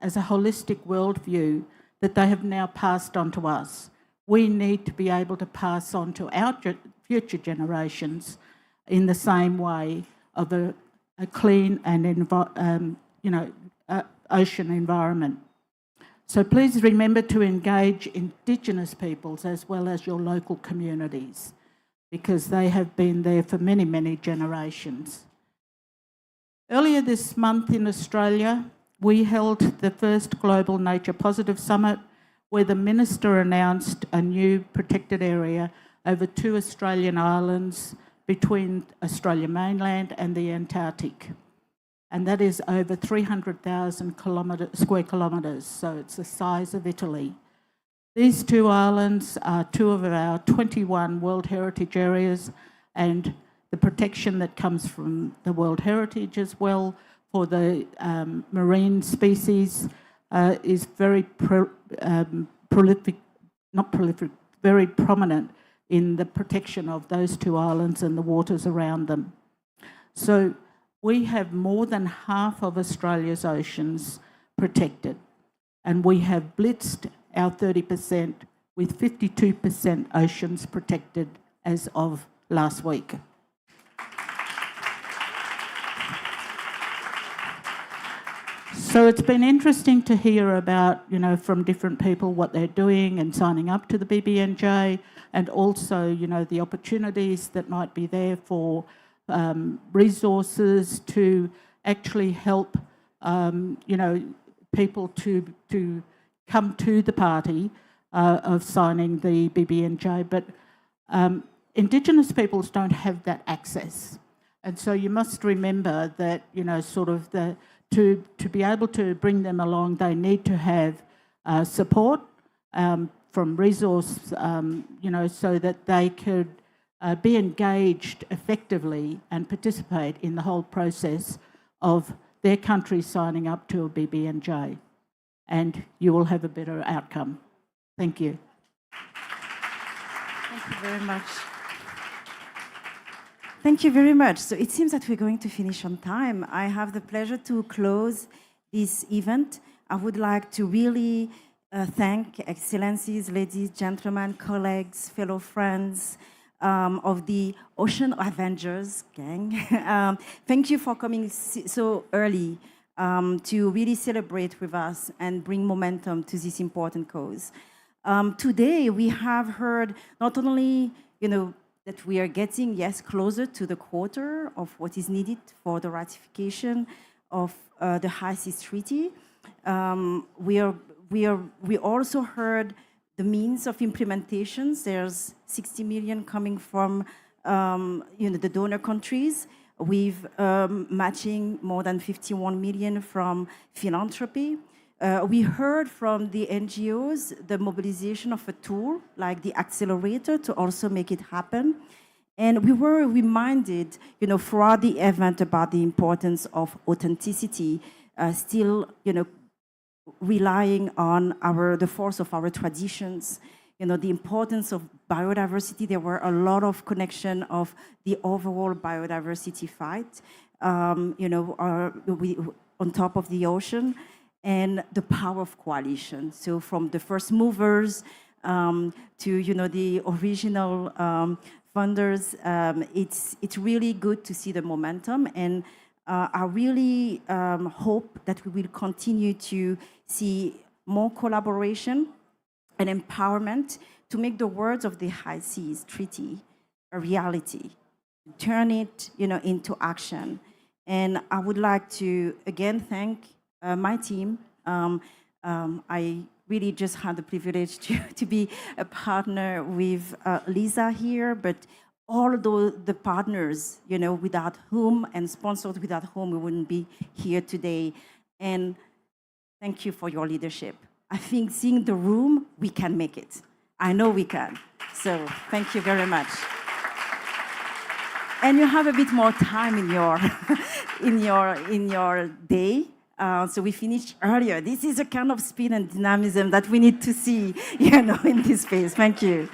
as a holistic worldview that they have now passed on to us. We need to be able to pass on to our future generations in the same way of a clean and ocean environment. So please remember to engage Indigenous peoples as well as your local communities, because they have been there for many, many generations. Earlier this month in Australia, we held the first Global Nature Positive Summit, where the Minister announced a new protected area over 2 Australian islands between Australia mainland and the Antarctic. And that is over 300,000 square kilometres, so it's the size of Italy. These 2 islands are 2 of our 21 World Heritage areas, and the protection that comes from the World Heritage as well for the marine species is very very prominent in the protection of those 2 islands and the waters around them. So we have more than half of Australia's oceans protected, and we have blitzed our 30% with 52% oceans protected as of last week. So it's been interesting to hear about, from different people what they're doing and signing up to the BBNJ, and also, the opportunities that might be there for resources to actually help, people to come to the party of signing the BBNJ. But Indigenous peoples don't have that access. And so you must remember that, to be able to bring them along, they need to have support from resource, so that they could be engaged effectively and participate in the whole process of their country signing up to a BBNJ. And you will have a better outcome. Thank you. Thank you very much. Thank you very much. So it seems that we're going to finish on time. I have the pleasure to close this event. I would like to really thank Excellencies, ladies, gentlemen, colleagues, fellow friends of the Ocean Avengers gang. Thank you for coming so early to really celebrate with us and bring momentum to this important cause. Today, we have heard not only, that we are getting, yes, closer to the quarter of what is needed for the ratification of the High Seas Treaty. We also heard the means of implementations. There's 60 million coming from the donor countries, with matching more than 51 million from philanthropy. We heard from the NGOs the mobilization of a tool like the accelerator to also make it happen. And we were reminded, throughout the event about the importance of authenticity, still, relying on the force of our traditions, the importance of biodiversity. There were a lot of connection of the overall biodiversity fight, on top of the ocean, and the power of coalition. So from the first movers to, the original funders, it's really good to see the momentum. And I really hope that we will continue to see more collaboration and empowerment to make the words of the High Seas Treaty a reality, turn it, into action. And I would like to again thank my team. I really just had the privilege to be a partner with Lisa here, but all the partners, without whom, and sponsors without whom we wouldn't be here today. And thank you for your leadership. I think seeing the room, we can make it. I know we can. So thank you very much. And you have a bit more time in your in your day. So we finished earlier. This is a kind of speed and dynamism that we need to see, in this space. Thank you.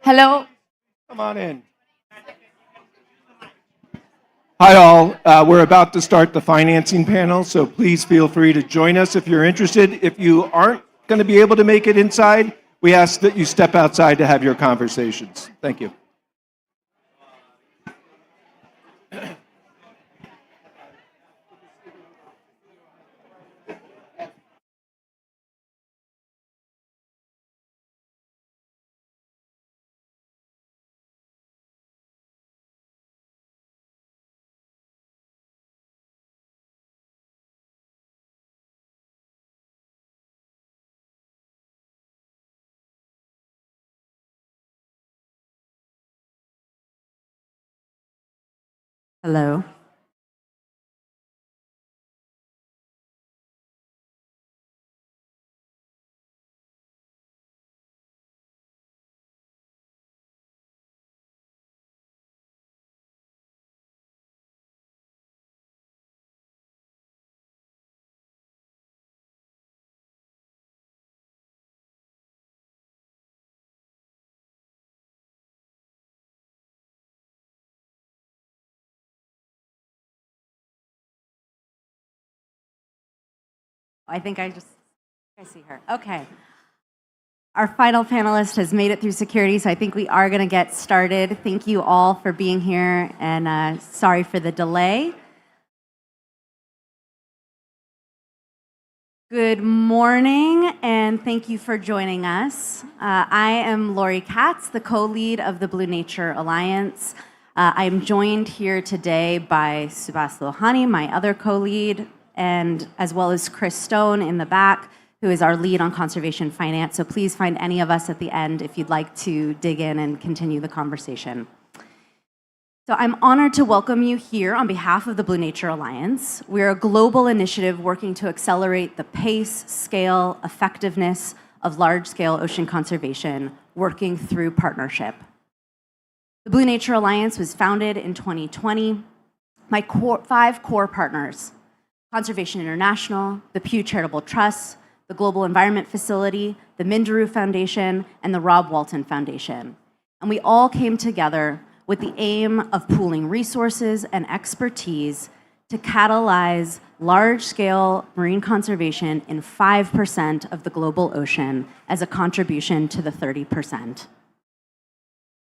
Hello. Come on in. Hi, all. We're about to start the financing panel, so please feel free to join us if you're interested. If you aren't going to be able to make it inside, we ask that you step outside to have your conversations. Thank you. Hello. I think I see her. Okay. Our final panelist has made it through security, so I think we are going to get started. Thank you all for being here, and sorry for the delay. Good morning, and thank you for joining us. I am Lori Katz, the co-lead of the Blue Nature Alliance. I am joined here today by Subhas Lohani, my other co-lead, and as well as Chris Stone in the back, who is our lead on conservation finance. So please find any of us at the end if you'd like to dig in and continue the conversation. So I'm honored to welcome you here on behalf of the Blue Nature Alliance. We're a global initiative working to accelerate the pace, scale, effectiveness of large-scale ocean conservation, working through partnership. The Blue Nature Alliance was founded in 2020 by 5 core partners: Conservation International, the Pew Charitable Trust, the Global Environment Facility, the Minderoo Foundation, and the Rob Walton Foundation. And we all came together with the aim of pooling resources and expertise to catalyze large-scale marine conservation in 5% of the global ocean as a contribution to the 30%.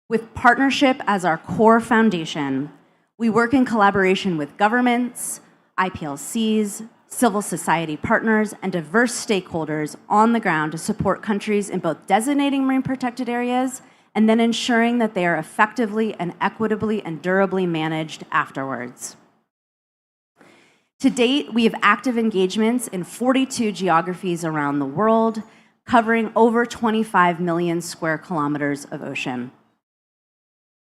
With partnership as our core foundation, we work in collaboration with governments, IPLCs, civil society partners, and diverse stakeholders on the ground to support countries in both designating marine protected areas and then ensuring that they are effectively and equitably and durably managed afterwards. To date, we have active engagements in 42 geographies around the world, covering over 25 million square kilometers of ocean.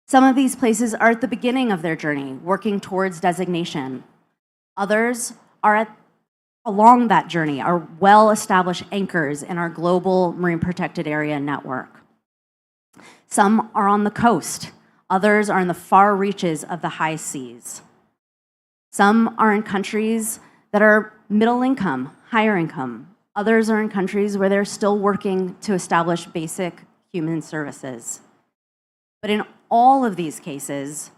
Some of these places are at the beginning of their journey, working towards designation. Others are along that journey, are well-established anchors in our global marine protected area network. Some are on the coast. Others are in the far reaches of the high seas. Some are in countries that are middle income, higher income. Others are in countries where they're still working to establish basic human services. But in all of these cases,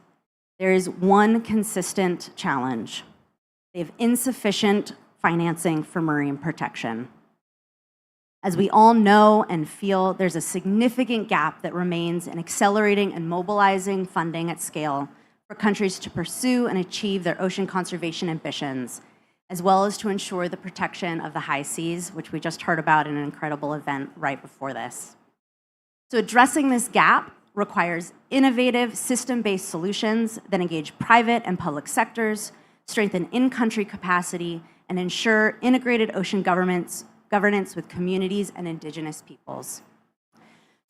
there is one consistent challenge. They have insufficient financing for marine protection. As we all know and feel, there's a significant gap that remains in accelerating and mobilizing funding at scale for countries to pursue and achieve their ocean conservation ambitions, as well as to ensure the protection of the high seas, which we just heard about in an incredible event right before this. So addressing this gap requires innovative, system-based solutions that engage private and public sectors, strengthen in-country capacity, and ensure integrated ocean governance with communities and indigenous peoples.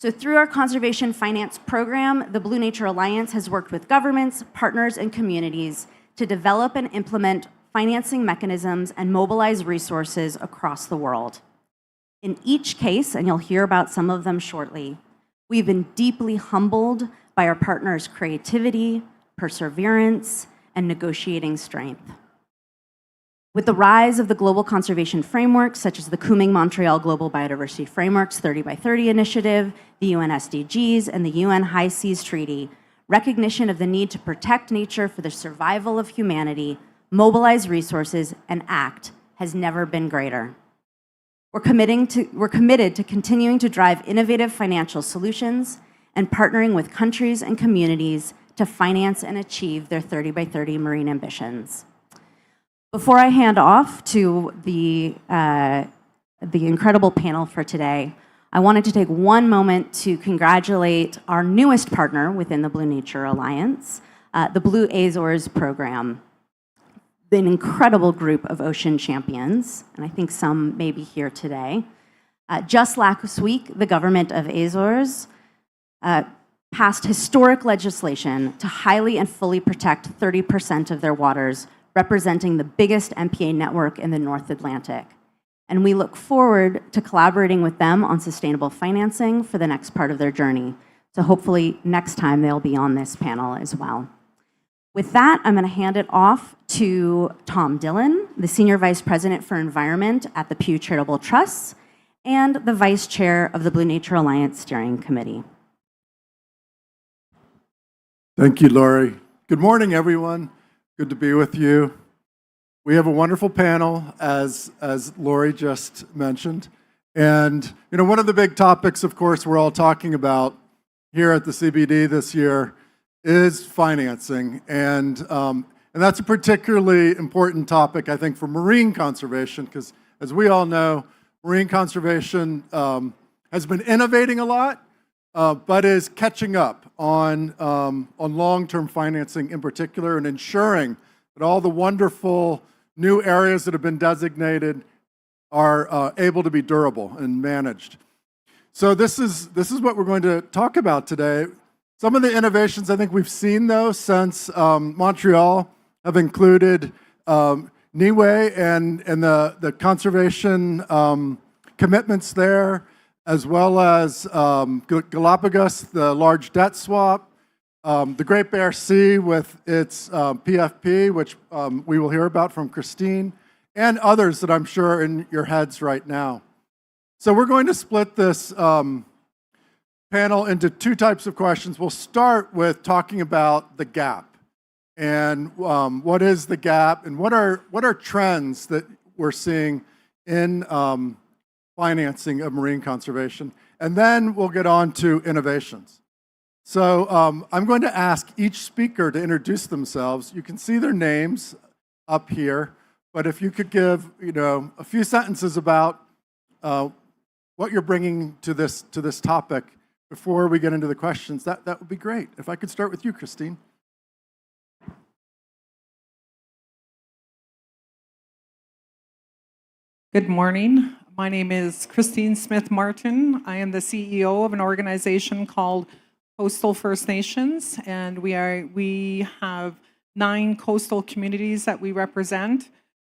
So through our conservation finance program, the Blue Nature Alliance has worked with governments, partners, and communities to develop and implement financing mechanisms and mobilize resources across the world. In each case, and you'll hear about some of them shortly, we've been deeply humbled by our partners' creativity, perseverance, and negotiating strength. With the rise of the global conservation frameworks, such as the Kunming-Montreal Global Biodiversity Frameworks 30 by 30 initiative, the UN SDGs, and the UN High Seas Treaty, recognition of the need to protect nature for the survival of humanity, mobilize resources, and act has never been greater. We're committed to continuing to drive innovative financial solutions and partnering with countries and communities to finance and achieve their 30 by 30 marine ambitions. Before I hand off to the incredible panel for today, I wanted to take one moment to congratulate our newest partner within the Blue Nature Alliance, the Blue Azores program. An incredible group of ocean champions, and I think some may be here today. Just last week, the government of Azores passed historic legislation to highly and fully protect 30% of their waters, representing the biggest MPA network in the North Atlantic. And we look forward to collaborating with them on sustainable financing for the next part of their journey. So hopefully next time they'll be on this panel as well. With that, I'm going to hand it off to Tom Dillon, the Senior Vice President for Environment at the Pew Charitable Trust and the Vice Chair of the Blue Nature Alliance Steering Committee. Thank you, Lori. Good morning, everyone. Good to be with you. We have a wonderful panel, as Lori just mentioned. And one of the big topics, of course, we're all talking about here at the CBD this year is financing. And that's a particularly important topic, I think, for marine conservation, because as we all know, marine conservation has been innovating a lot, but is catching up on long-term financing in particular and ensuring that all the wonderful new areas that have been designated are able to be durable and managed. So this is what we're going to talk about today. Some of the innovations I think we've seen, though, since Montreal have included Niue and the conservation commitments there, as well as Galapagos, the large debt swap, the Great Bear Sea with its PFP, which we will hear about from Christine, and others that I'm sure are in your heads right now. So we're going to split this panel into two types of questions. We'll start with talking about the gap and what is the gap and what are trends that we're seeing in financing of marine conservation. And then we'll get on to innovations. So I'm going to ask each speaker to introduce themselves. You can see their names up here, but if you could give a few sentences about what you're bringing to this topic before we get into the questions, that would be great. If I could start with you, Christine. Good morning. My name is Christine Smith-Martin. I am the CEO of an organization called Coastal First Nations, and we have 9 coastal communities that we represent.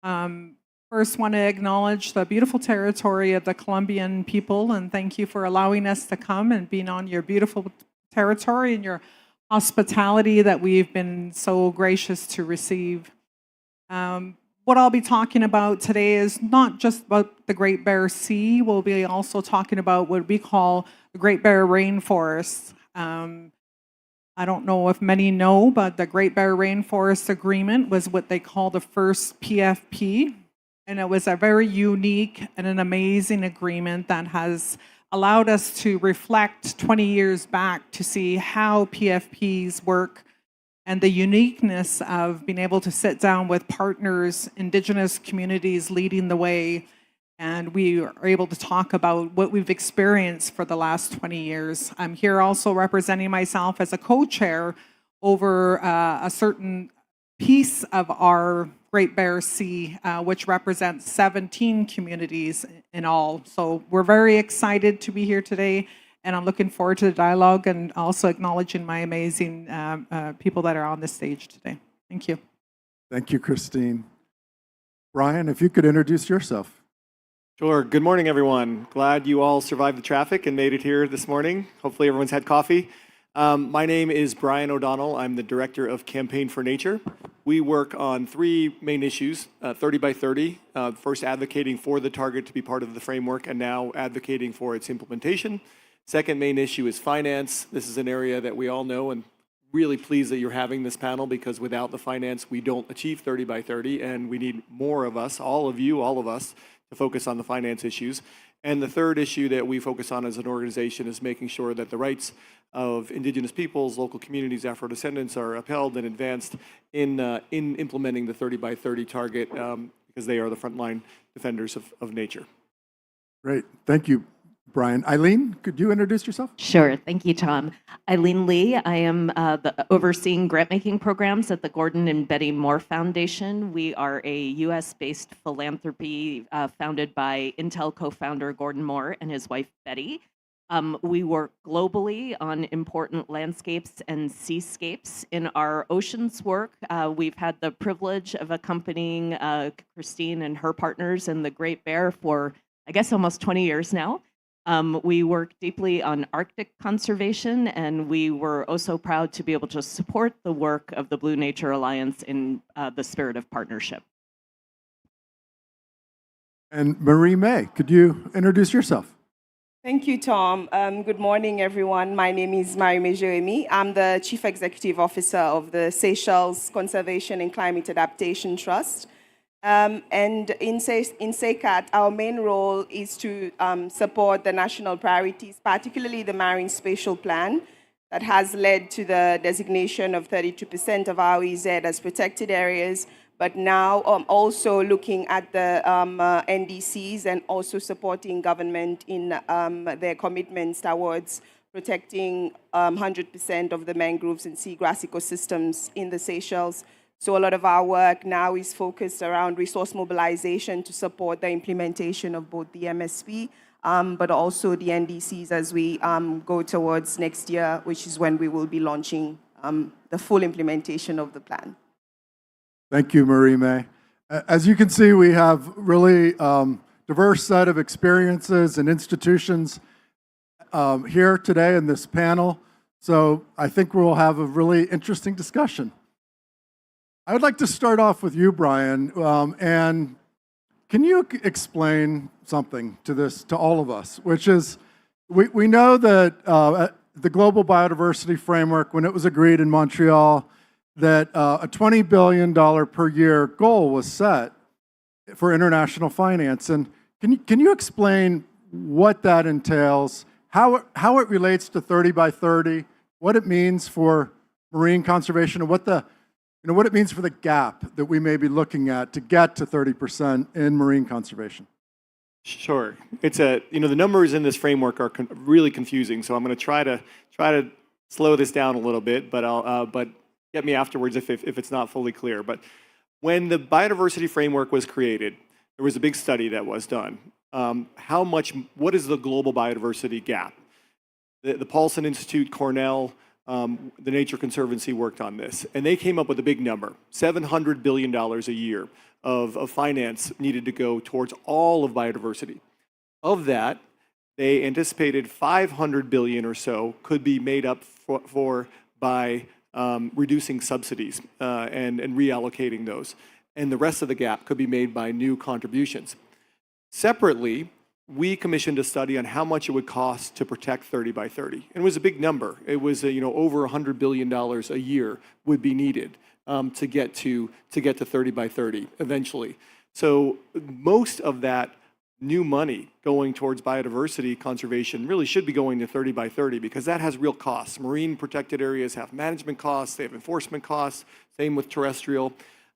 First, want to acknowledge the beautiful territory of the Colombian people, and thank you for allowing us to come and being on your beautiful territory and your hospitality that we've been so gracious to receive. what I'll be talking about today is not just about the Great Bear Sea. We'll be also talking about what we call the Great Bear Rainforest. I don't know if many know, but the Great Bear Rainforest Agreement was what they call the first PFP. And it was a very unique and an amazing agreement that has allowed us to reflect 20 years back to see how PFPs work and the uniqueness of being able to sit down with partners, Indigenous communities leading the way. And we are able to talk about what we've experienced for the last 20 years. I'm here also representing myself as a co-chair over a certain piece of our Great Bear Sea, which represents 17 communities in all. So we're very excited to be here today, and I'm looking forward to the dialogue and also acknowledging my amazing people that are on the stage today. Thank you. Thank you, Christine. Brian, if you could introduce yourself. Sure. Good morning, everyone. Glad you all survived the traffic and made it here this morning. Hopefully everyone's had coffee. My name is Brian O'Donnell. I'm the Director of Campaign for Nature. We work on three main issues, 30 by 30, first advocating for the target to be part of the framework and now advocating for its implementation. Second main issue is finance. This is an area that we all know, and really pleased that you're having this panel, because without the finance, we don't achieve 30 by 30, and we need more of us, all of you, all of us, to focus on the finance issues. And the third issue that we focus on as an organization is making sure that the rights of Indigenous peoples, local communities, Afro-descendants are upheld and advanced in implementing the 30 by 30 target, because they are the frontline defenders of nature. Great. Thank you, Brian. Eileen, could you introduce yourself? Sure. Thank you, Tom. Eileen Lee. I am the overseeing grant-making programs at the Gordon and Betty Moore Foundation. We are a U.S.-based philanthropy founded by Intel co-founder Gordon Moore and his wife, Betty. We work globally on important landscapes and seascapes. In our oceans work, we've had the privilege of accompanying Christine and her partners in the Great Bear for, I guess, almost 20 years now. We work deeply on Arctic conservation, and we were also proud to be able to support the work of the Blue Nature Alliance in the spirit of partnership. And Marie May, could you introduce yourself? Thank you, Tom. Good morning, everyone. My name is Marie-May Jérémy. I'm the Chief Executive Officer of the Seychelles Conservation and Climate Adaptation Trust. And in SECAT, our main role is to support the national priorities, particularly the Marine Spatial Plan, that has led to the designation of 32% of our EZ as protected areas, but now also looking at the NDCs and also supporting government in their commitments towards protecting 100% of the mangroves and seagrass ecosystems in the Seychelles. So a lot of our work now is focused around resource mobilization to support the implementation of both the MSP, but also the NDCs as we go towards next year, which is when we will be launching the full implementation of the plan. Thank you, Marie May. As you can see, we have really diverse set of experiences and institutions here today in this panel. So I think we'll have a really interesting discussion. I would like to start off with you, Brian, and can you explain something to all of us, which is, we know that the Global Biodiversity Framework, when it was agreed in Montreal, that a $20 billion per year goal was set for international finance. And can you explain what that entails, how it relates to 30 by 30, what it means for marine conservation, and what it means for the gap that we may be looking at to get to 30% in marine conservation? Sure. It's the numbers in this framework are really confusing, so I'm going to try to slow this down a little bit, but get me afterwards if it's not fully clear. But when the biodiversity framework was created, there was a big study that was done. What is the global biodiversity gap? The Paulson Institute, Cornell, the Nature Conservancy worked on this, and they came up with a big number, $700 billion a year of finance needed to go towards all of biodiversity. Of that, they anticipated $500 billion or so could be made up for by reducing subsidies and reallocating those. and the rest of the gap could be made by new contributions. Separately, we commissioned a study on how much it would cost to protect 30 by 30. And it was a big number. It was over $100 billion a year would be needed to get to 30 by 30 eventually. So most of that new money going towards biodiversity conservation really should be going to 30 by 30 because that has real costs. Marine protected areas have management costs, they have enforcement costs, same with terrestrial.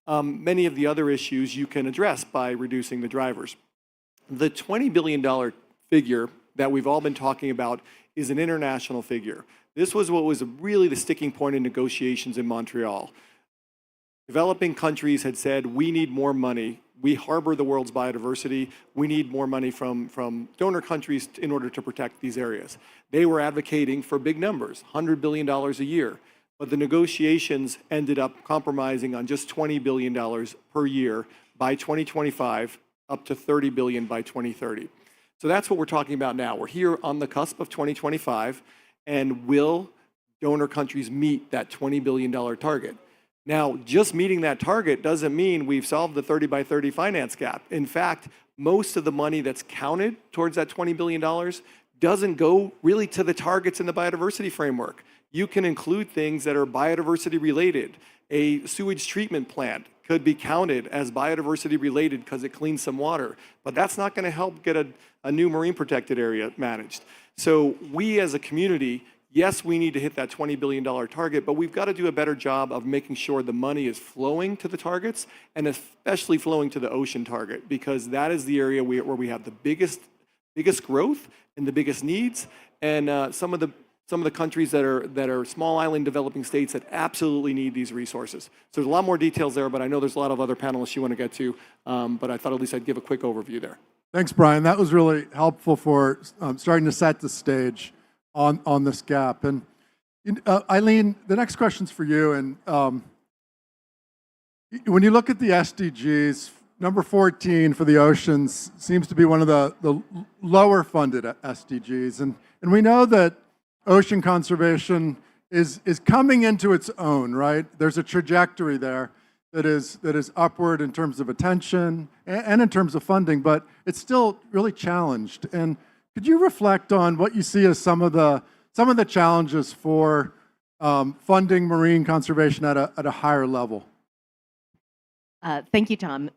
Many of the other issues you can address by reducing the drivers. The $20 billion figure that we've all been talking about is an international figure. This was what was really the sticking point in negotiations in Montreal. Developing countries had said, we need more money. We harbor the world's biodiversity. We need more money from donor countries in order to protect these areas. They were advocating for big numbers, $100 billion a year. But the negotiations ended up compromising on just $20 billion per year by 2025, up to $30 billion by 2030. So that's what we're talking about now. We're here on the cusp of 2025, and will donor countries meet that $20 billion target? Now, just meeting that target doesn't mean we've solved the 30 by 30 finance gap. In fact, most of the money that's counted towards that $20 billion doesn't go really to the targets in the biodiversity framework. You can include things that are biodiversity related. A sewage treatment plant could be counted as biodiversity related because it cleans some water, but that's not going to help get a new marine protected area managed. So we as a community, yes, we need to hit that $20 billion target, but we've got to do a better job of making sure the money is flowing to the targets and especially flowing to the ocean target, because that is the area where we have the biggest growth and the biggest needs. And some of the countries that are small island developing states that absolutely need these resources. So there's a lot more details there, but I know there's a lot of other panelists you want to get to, but I thought at least I'd give a quick overview there. Thanks, Brian. That was really helpful for starting to set the stage on this gap. And Eileen, the next question's for you. And when you look at the SDGs, number 14 for the oceans seems to be one of the lower funded SDGs. And we know that ocean conservation is coming into its own, right? There's a trajectory there that is upward in terms of attention and in terms of funding, but it's still really challenged. And could you reflect on what you see as some of the challenges for funding marine conservation at a higher level? Thank you, Tom.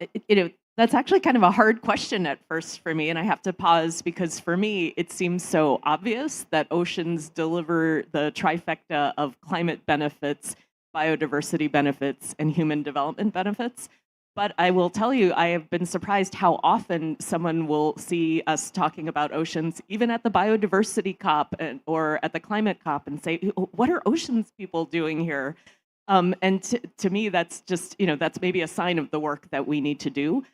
That's actually kind of a hard question at first for me, and I have to pause because for me, it seems so obvious that oceans deliver the trifecta of climate benefits, biodiversity benefits, and human development benefits. But I will tell you, I have been surprised how often someone will see us talking about oceans, even at the biodiversity COP or at the climate COP, and say, what are oceans people doing here? And to me, that's just, that's maybe a sign of the work that we need to do.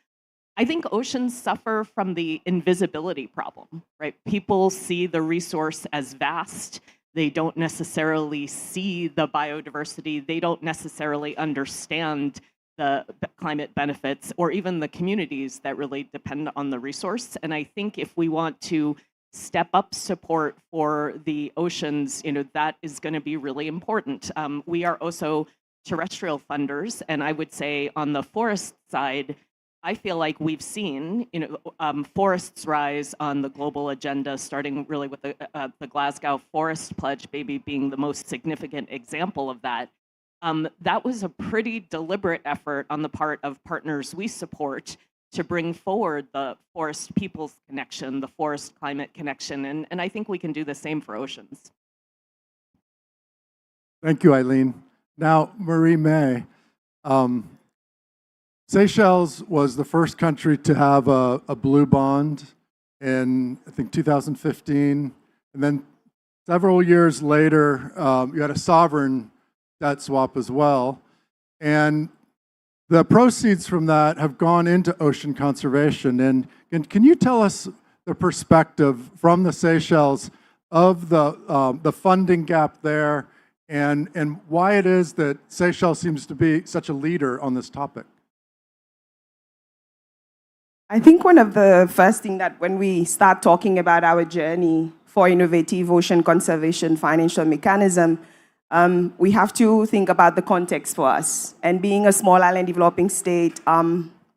I think oceans suffer from the invisibility problem, right? People see the resource as vast. They don't necessarily see the biodiversity. They don't necessarily understand the climate benefits or even the communities that really depend on the resource. And I think if we want to step up support for the oceans, that is going to be really important. We are also terrestrial funders, and I would say on the forest side, I feel like we've seen, forests rise on the global agenda, starting really with the Glasgow Forest Pledge, maybe being the most significant example of that. That was a pretty deliberate effort on the part of partners we support to bring forward the forest peoples connection, the forest climate connection, and I think we can do the same for oceans. Thank you, Eileen. Now, Marie-May, Seychelles was the first country to have a blue bond in, I think, 2015. And then several years later, you had a sovereign debt swap as well. And the proceeds from that have gone into ocean conservation. And can you tell us the perspective from the Seychelles of the funding gap there and why it is that Seychelles seems to be such a leader on this topic? I think one of the first things that when we start talking about our journey for innovative ocean conservation financial mechanism, We have to think about the context for us. And being a small island developing state,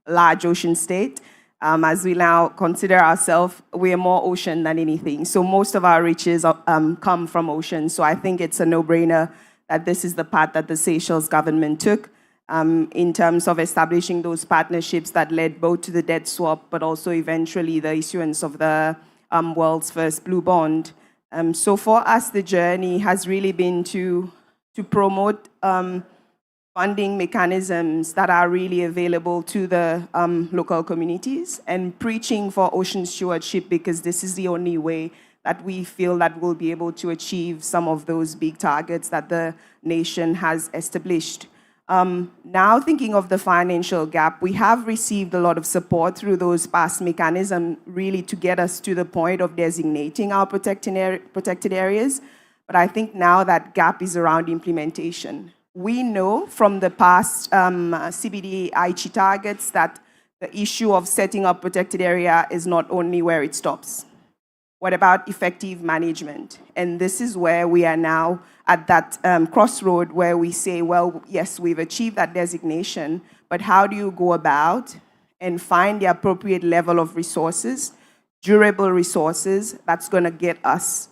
large ocean state, as we now consider ourselves, we are more ocean than anything. So most of our riches come from ocean. So I think it's a no-brainer that this is the path that the Seychelles government took in terms of establishing those partnerships that led both to the debt swap, but also eventually the issuance of the world's first blue bond. So for us, the journey has really been to promote funding mechanisms that are really available to the local communities and preaching for ocean stewardship, because this is the only way that we feel that we'll be able to achieve some of those big targets that the nation has established. Now thinking of the financial gap, we have received a lot of support through those past mechanisms really to get us to the point of designating our protected areas. But I think now that gap is around implementation. We know from the past CBD Aichi targets that the issue of setting up protected area is not only where it stops. What about effective management? And this is where we are now at that crossroad where we say, well, yes, we've achieved that designation, but how do you go about and find the appropriate level of resources, durable resources, that's going to get us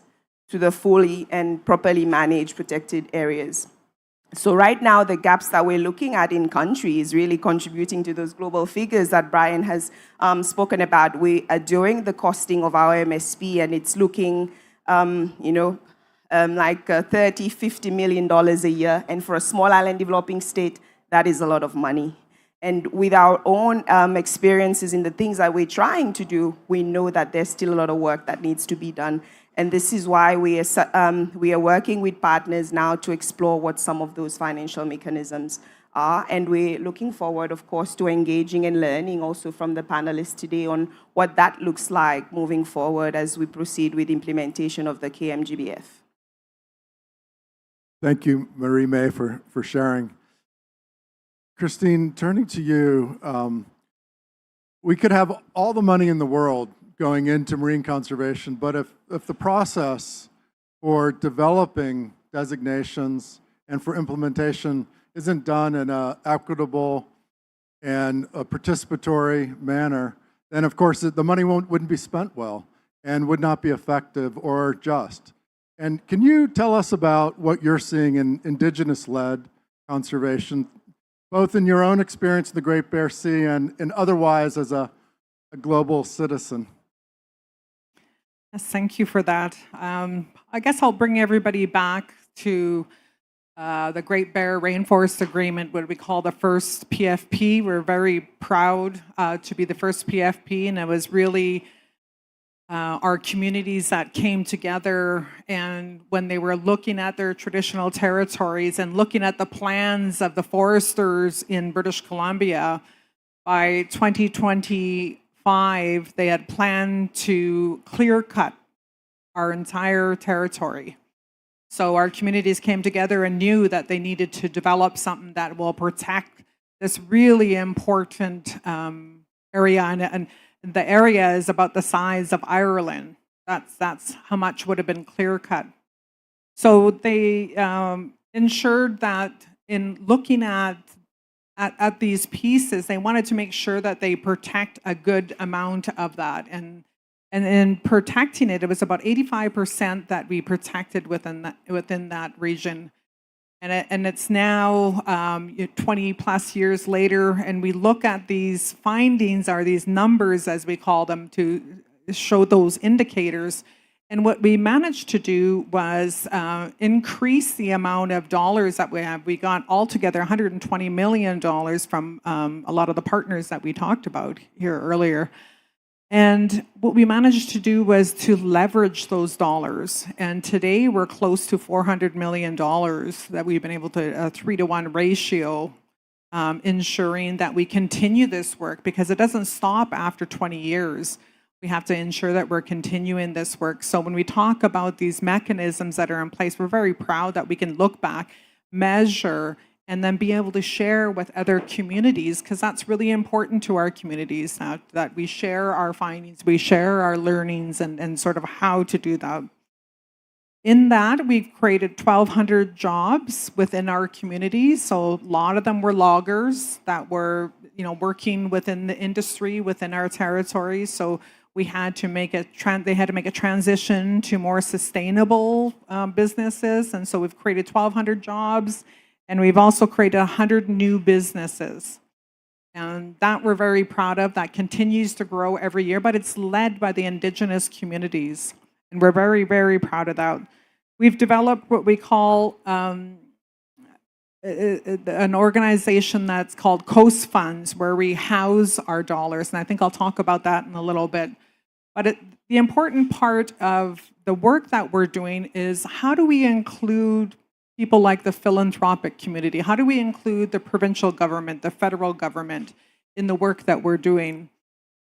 to the fully and properly managed protected areas? So right now, the gaps that we're looking at in country is really contributing to those global figures that Brian has spoken about. We are doing the costing of our MSP, and it's looking, like $30, $50 million a year. And for a small island developing state, that is a lot of money. And with our own experiences in the things that we're trying to do, we know that there's still a lot of work that needs to be done. And this is why we are working with partners now to explore what some of those financial mechanisms are. And we're looking forward, of course, to engaging and learning also from the panelists today on what that looks like moving forward as we proceed with implementation of the KMGBF. Thank you, Marie-May, for sharing. Christine, turning to you, we could have all the money in the world going into marine conservation, but if the process for developing designations and for implementation isn't done in an equitable and a participatory manner, then of course the money wouldn't be spent well and would not be effective or just. And can you tell us about what you're seeing in indigenous-led conservation, both in your own experience in the Great Bear Sea and otherwise as a global citizen? Yes, thank you for that. I guess I'll bring everybody back to the Great Bear Rainforest Agreement, what we call the first PFP. We're very proud to be the first PFP, and it was really our communities that came together, and when they were looking at their traditional territories and looking at the plans of the foresters in British Columbia, by 2025, they had planned to clear cut our entire territory. So our communities came together and knew that they needed to develop something that will protect this really important area, and the area is about the size of Ireland. That's how much would have been clear cut. So they ensured that in looking at these pieces, they wanted to make sure that they protect a good amount of that. And in protecting it, it was about 85% that we protected within that region. And it's now 20 plus years later, and we look at these findings, or these numbers as we call them, to show those indicators. And what we managed to do was increase the amount of dollars that we have. We got altogether $120 million from a lot of the partners that we talked about here earlier. And what we managed to do was to leverage those dollars. And today we're close to $400 million that we've been able to, a 3-to-1 ratio, ensuring that we continue this work, because it doesn't stop after 20 years. We have to ensure that we're continuing this work. So when we talk about these mechanisms that are in place, we're very proud that we can look back, measure, and then be able to share with other communities, because that's really important to our communities, that we share our findings, we share our learnings, and sort of how to do that. In that, we've created 1,200 jobs within our community. So a lot of them were loggers that were, working within the industry within our territory. So we had to make they had to make a transition to more sustainable businesses, and so we've created 1,200 jobs, and we've also created 100 new businesses. And that we're very proud of. That continues to grow every year, but it's led by the Indigenous communities. And we're very, very proud of that. We've developed what we call an organization that's called Coast Funds, where we house our dollars. And I think I'll talk about that in a little bit. But the important part of the work that we're doing is how do we include people like the philanthropic community? How do we include the provincial government, the federal government in the work that we're doing?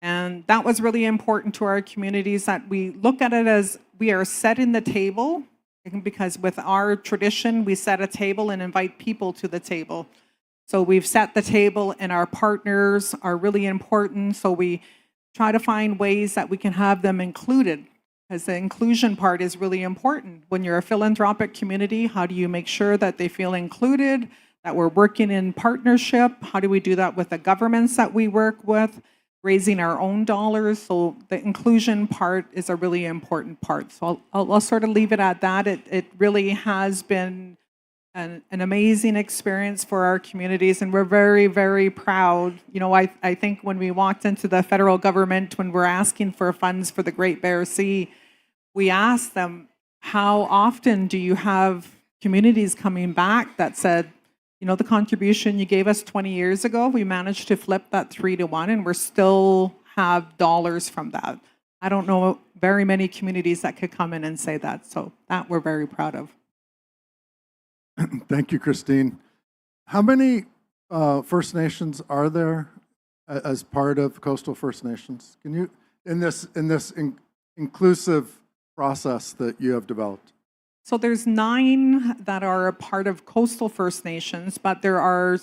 And that was really important to our communities, that we look at it as we are setting the table, because with our tradition, we set a table and invite people to the table. So we've set the table, and our partners are really important. So we try to find ways that we can have them included, because the inclusion part is really important. When you're a philanthropic community, how do you make sure that they feel included, that we're working in partnership? How do we do that with the governments that we work with, raising our own dollars? So the inclusion part is a really important part. So I'll sort of leave it at that. It really has been an amazing experience for our communities, and we're very, very proud. I think when we walked into the federal government, when we're asking for funds for the Great Bear Sea, we asked them, how often do you have communities coming back that said, the contribution you gave us 20 years ago, we managed to flip that 3-to-1, and we still have dollars from that. I don't know very many communities that could come in and say that. So that we're very proud of. Thank you, Christine. How many First Nations are there as part of Coastal First Nations? Can you, in this inclusive process that you have developed? So there's 9 that are a part of Coastal First Nations, but there are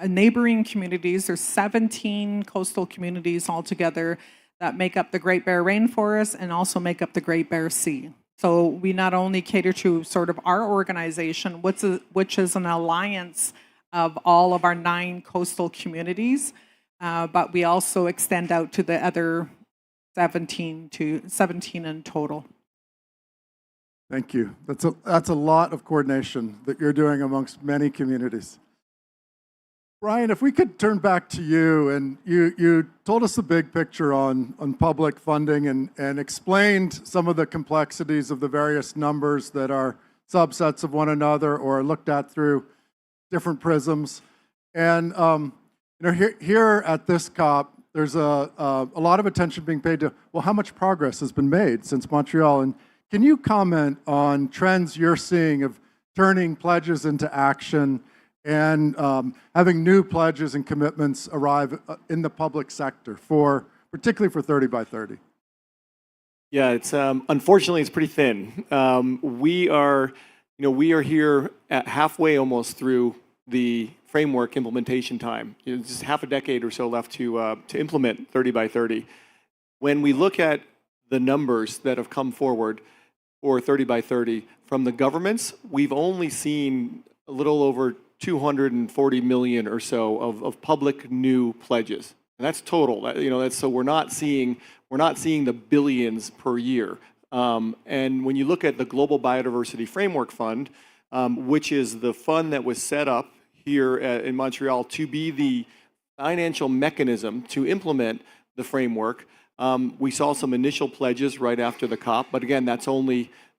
neighboring communities. There's 17 coastal communities altogether that make up the Great Bear Rainforest and also make up the Great Bear Sea. So we not only cater to sort of our organization, which is an alliance of all of our 9 coastal communities, but we also extend out to the other 17 in total. Thank you. That's a lot of coordination that you're doing amongst many communities. Brian, if we could turn back to you, and you told us the big picture on public funding and explained some of the complexities of the various numbers that are subsets of one another or looked at through different prisms. And here at this COP, there's a lot of attention being paid to, well, how much progress has been made since Montreal? And can you comment on trends you're seeing of turning pledges into action and having new pledges and commitments arrive in the public sector, particularly for 30 by 30? Yeah, it's unfortunately it's pretty thin. We are here at halfway almost through the framework implementation time. Just half a decade or so left to implement 30 by 30. When we look at the numbers that have come forward for 30 by 30 from the governments, we've only seen a little over 240 million or so of public new pledges, and that's total. So we're not seeing the billions per year. And when you look at the Global Biodiversity Framework Fund, which is the fund that was set up here in Montreal to be the financial mechanism to implement the framework, we saw some initial pledges right after the COP, but again,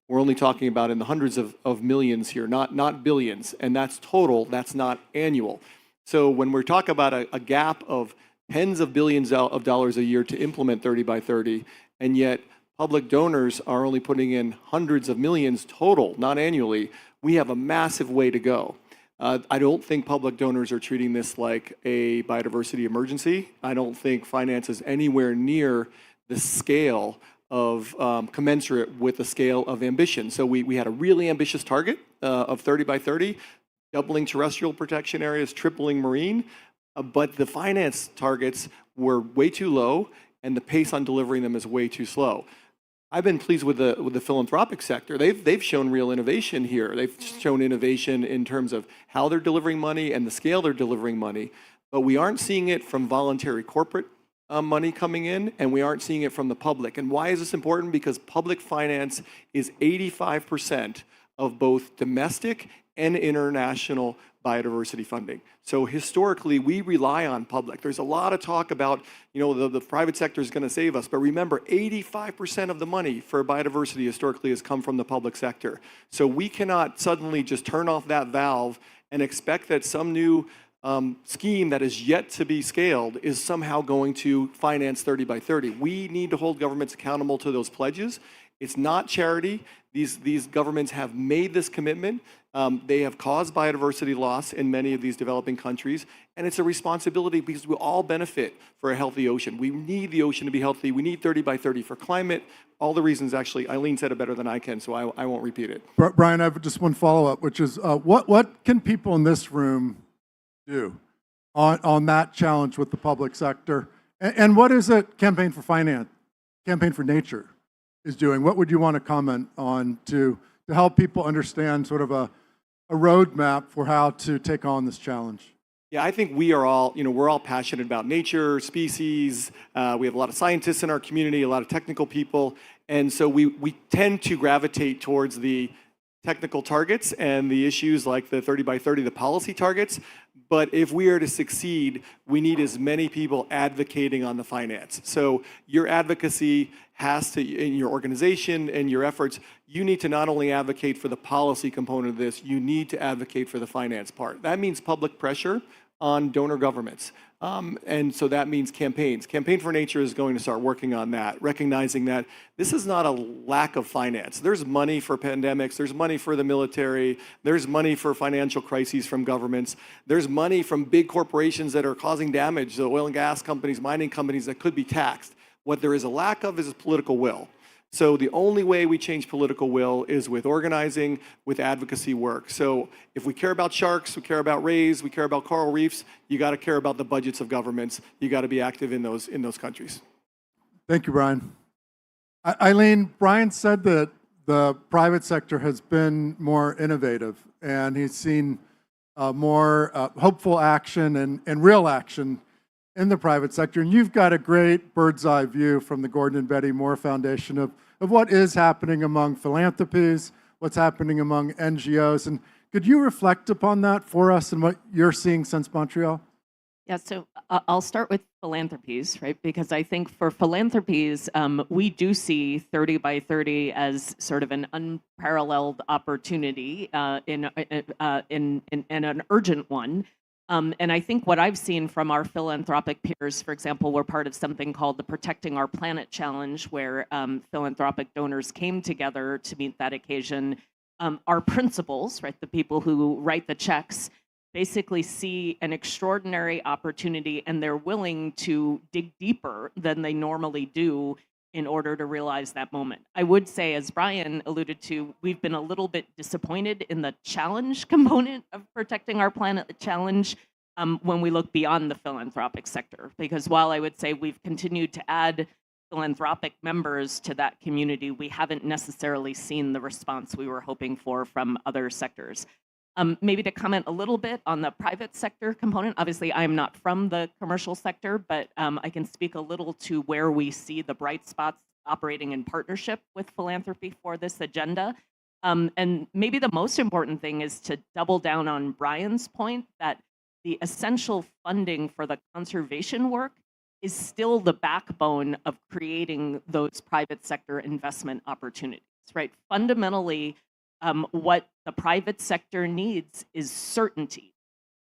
we're only talking about in the hundreds of millions here, not billions, and that's total, that's not annual. So when we're talking about a gap of tens of billions of dollars a year to implement 30 by 30, and yet public donors are only putting in hundreds of millions total, not annually, we have a massive way to go. I don't think public donors are treating this like a biodiversity emergency. I don't think finance is anywhere near the scale of commensurate with the scale of ambition. So we had a really ambitious target of 30 by 30, doubling terrestrial protection areas, tripling marine, but the finance targets were way too low and the pace on delivering them is way too slow. I've been pleased with the philanthropic sector. They've shown real innovation here. They've shown innovation in terms of how they're delivering money and the scale they're delivering money. But we aren't seeing it from voluntary corporate money coming in, and we aren't seeing it from the public. And why is this important? Because public finance is 85% of both domestic and international biodiversity funding. So historically, we rely on public. There's a lot of talk about, the private sector is going to save us. But remember, 85% of the money for biodiversity historically has come from the public sector. So we cannot suddenly just turn off that valve and expect that some new scheme that is yet to be scaled is somehow going to finance 30 by 30. We need to hold governments accountable to those pledges. It's not charity. These governments have made this commitment. They have caused biodiversity loss in many of these developing countries, and it's a responsibility because we all benefit for a healthy ocean. We need the ocean to be healthy. We need 30 by 30 for climate. All the reasons, actually, Eileen said it better than I can, so I won't repeat it. Brian, I have just one follow-up, which is what can people in this room do on that challenge with the public sector? And what is it Campaign for Nature is doing? What would you want to comment on to help people understand sort of a roadmap for how to take on this challenge? Yeah, I think we are all, we're all passionate about nature, species. We have a lot of scientists in our community, a lot of technical people. And so we tend to gravitate towards the technical targets and the issues like the 30 by 30, the policy targets. But if we are to succeed, we need as many people advocating on the finance. So your advocacy has to, in your organization and your efforts, you need to not only advocate for the policy component of this, you need to advocate for the finance part. That means public pressure on donor governments. And so that means campaigns. Campaign for Nature is going to start working on that, recognizing that this is not a lack of finance. There's money for pandemics, there's money for the military, there's money for financial crises from governments, there's money from big corporations that are causing damage, the oil and gas companies, mining companies that could be taxed. What there is a lack of is political will. So the only way we change political will is with organizing, with advocacy work. So if we care about sharks, we care about rays, we care about coral reefs, you got to care about the budgets of governments. You got to be active in those countries. Thank you, Brian. Eileen, Brian said that the private sector has been more innovative, and he's seen more hopeful action and real action in the private sector. And you've got a great bird's eye view from the Gordon and Betty Moore Foundation of what is happening among philanthropies, what's happening among NGOs. And could you reflect upon that for us and what you're seeing since Montreal? Yeah, so I'll start with philanthropies, right? Because I think for philanthropies, we do see 30 by 30 as sort of an unparalleled opportunity and an urgent one. And I think what I've seen from our philanthropic peers, for example, we're part of something called the Protecting Our Planet Challenge, where philanthropic donors came together to meet that occasion. Our principals, right, the people who write the checks, basically see an extraordinary opportunity, and they're willing to dig deeper than they normally do in order to realize that moment. I would say, as Brian alluded to, we've been a little bit disappointed in the challenge component of Protecting Our Planet Challenge when we look beyond the philanthropic sector. Because while I would say we've continued to add philanthropic members to that community, we haven't necessarily seen the response we were hoping for from other sectors. Maybe to comment a little bit on the private sector component. Obviously, I'm not from the commercial sector, but I can speak a little to where we see the bright spots operating in partnership with philanthropy for this agenda. And maybe the most important thing is to double down on Brian's point that the essential funding for the conservation work is still the backbone of creating those private sector investment opportunities, right? Fundamentally, what the private sector needs is certainty.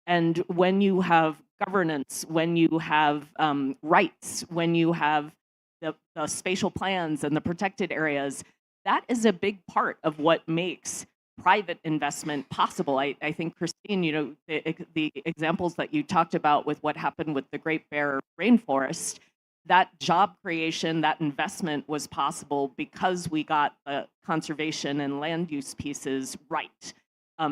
And when you have governance, when you have rights, when you have the spatial plans and the protected areas, that is a big part of what makes private investment possible. I think, Christine, the examples that you talked about with what happened with the Great Bear Rainforest, that job creation, that investment was possible because we got the conservation and land use pieces right.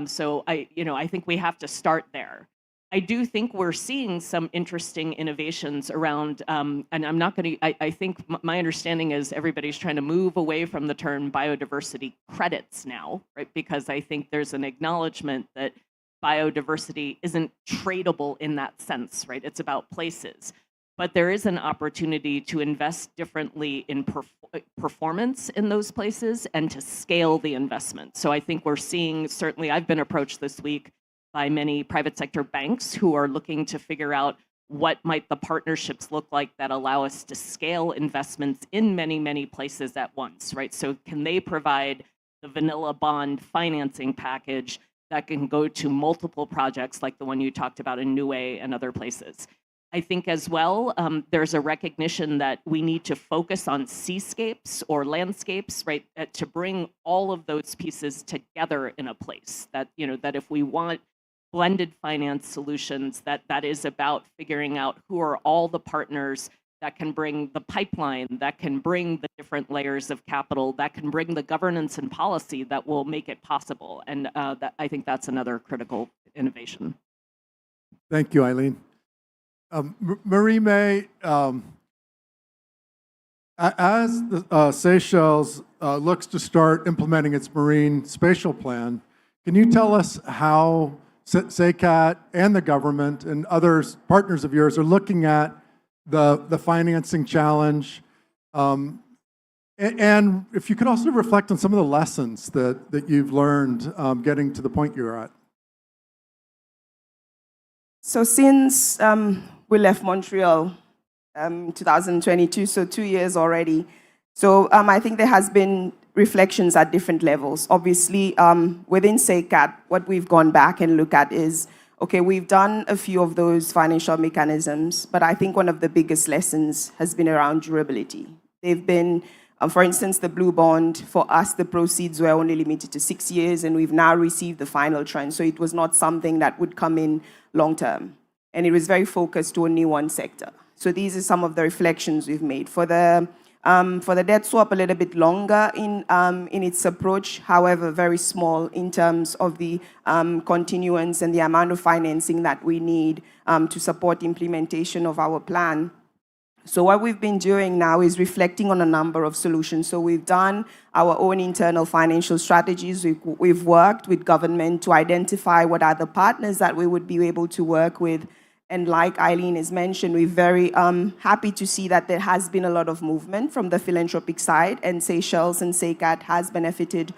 So I think we have to start there. I do think we're seeing some interesting innovations around, and I'm not going to, I think my understanding is everybody's trying to move away from the term biodiversity credits now, right? Because I think there's an acknowledgement that biodiversity isn't tradable in that sense, right? It's about places. But there is an opportunity to invest differently in performance in those places and to scale the investment. So I think we're seeing, certainly I've been approached this week by many private sector banks who are looking to figure out what might the partnerships look like that allow us to scale investments in many, many places at once, right? So can they provide the vanilla bond financing package that can go to multiple projects like the one you talked about in Niue and other places? I think as well, there's a recognition that we need to focus on seascapes or landscapes, right, to bring all of those pieces together in a place that, you know, that if we want blended finance solutions, that is about figuring out who are all the partners that can bring the pipeline, that can bring the different layers of capital, that can bring the governance and policy that will make it possible. And I think that's another critical innovation. Thank you, Eileen. Marie-May, as the Seychelles looks to start implementing its marine spatial plan, can you tell us how SECAT and the government and other partners of yours are looking at the financing challenge? And if you could also reflect on some of the lessons that you've learned getting to the point you're at. So since we left Montreal 2022, so 2 years already. So I think there has been reflections at different levels. Obviously, within SECAT, what we've gone back and looked at is, okay, we've done a few of those financial mechanisms, but I think one of the biggest lessons has been around durability. They've been, for instance, the blue bond, for us, the proceeds were only limited to 6 years, and we've now received the final tranche. So it was not something that would come in long term. And it was very focused to only one sector. So these are some of the reflections we've made. For the debt swap, a little bit longer in its approach, however, very small in terms of the continuance and the amount of financing that we need to support implementation of our plan. So what we've been doing now is reflecting on a number of solutions. So we've done our own internal financial strategies. We've worked with government to identify what are the partners that we would be able to work with. And like Eileen has mentioned, we're very happy to see that there has been a lot of movement from the philanthropic side, and Seychelles and SECAT has benefited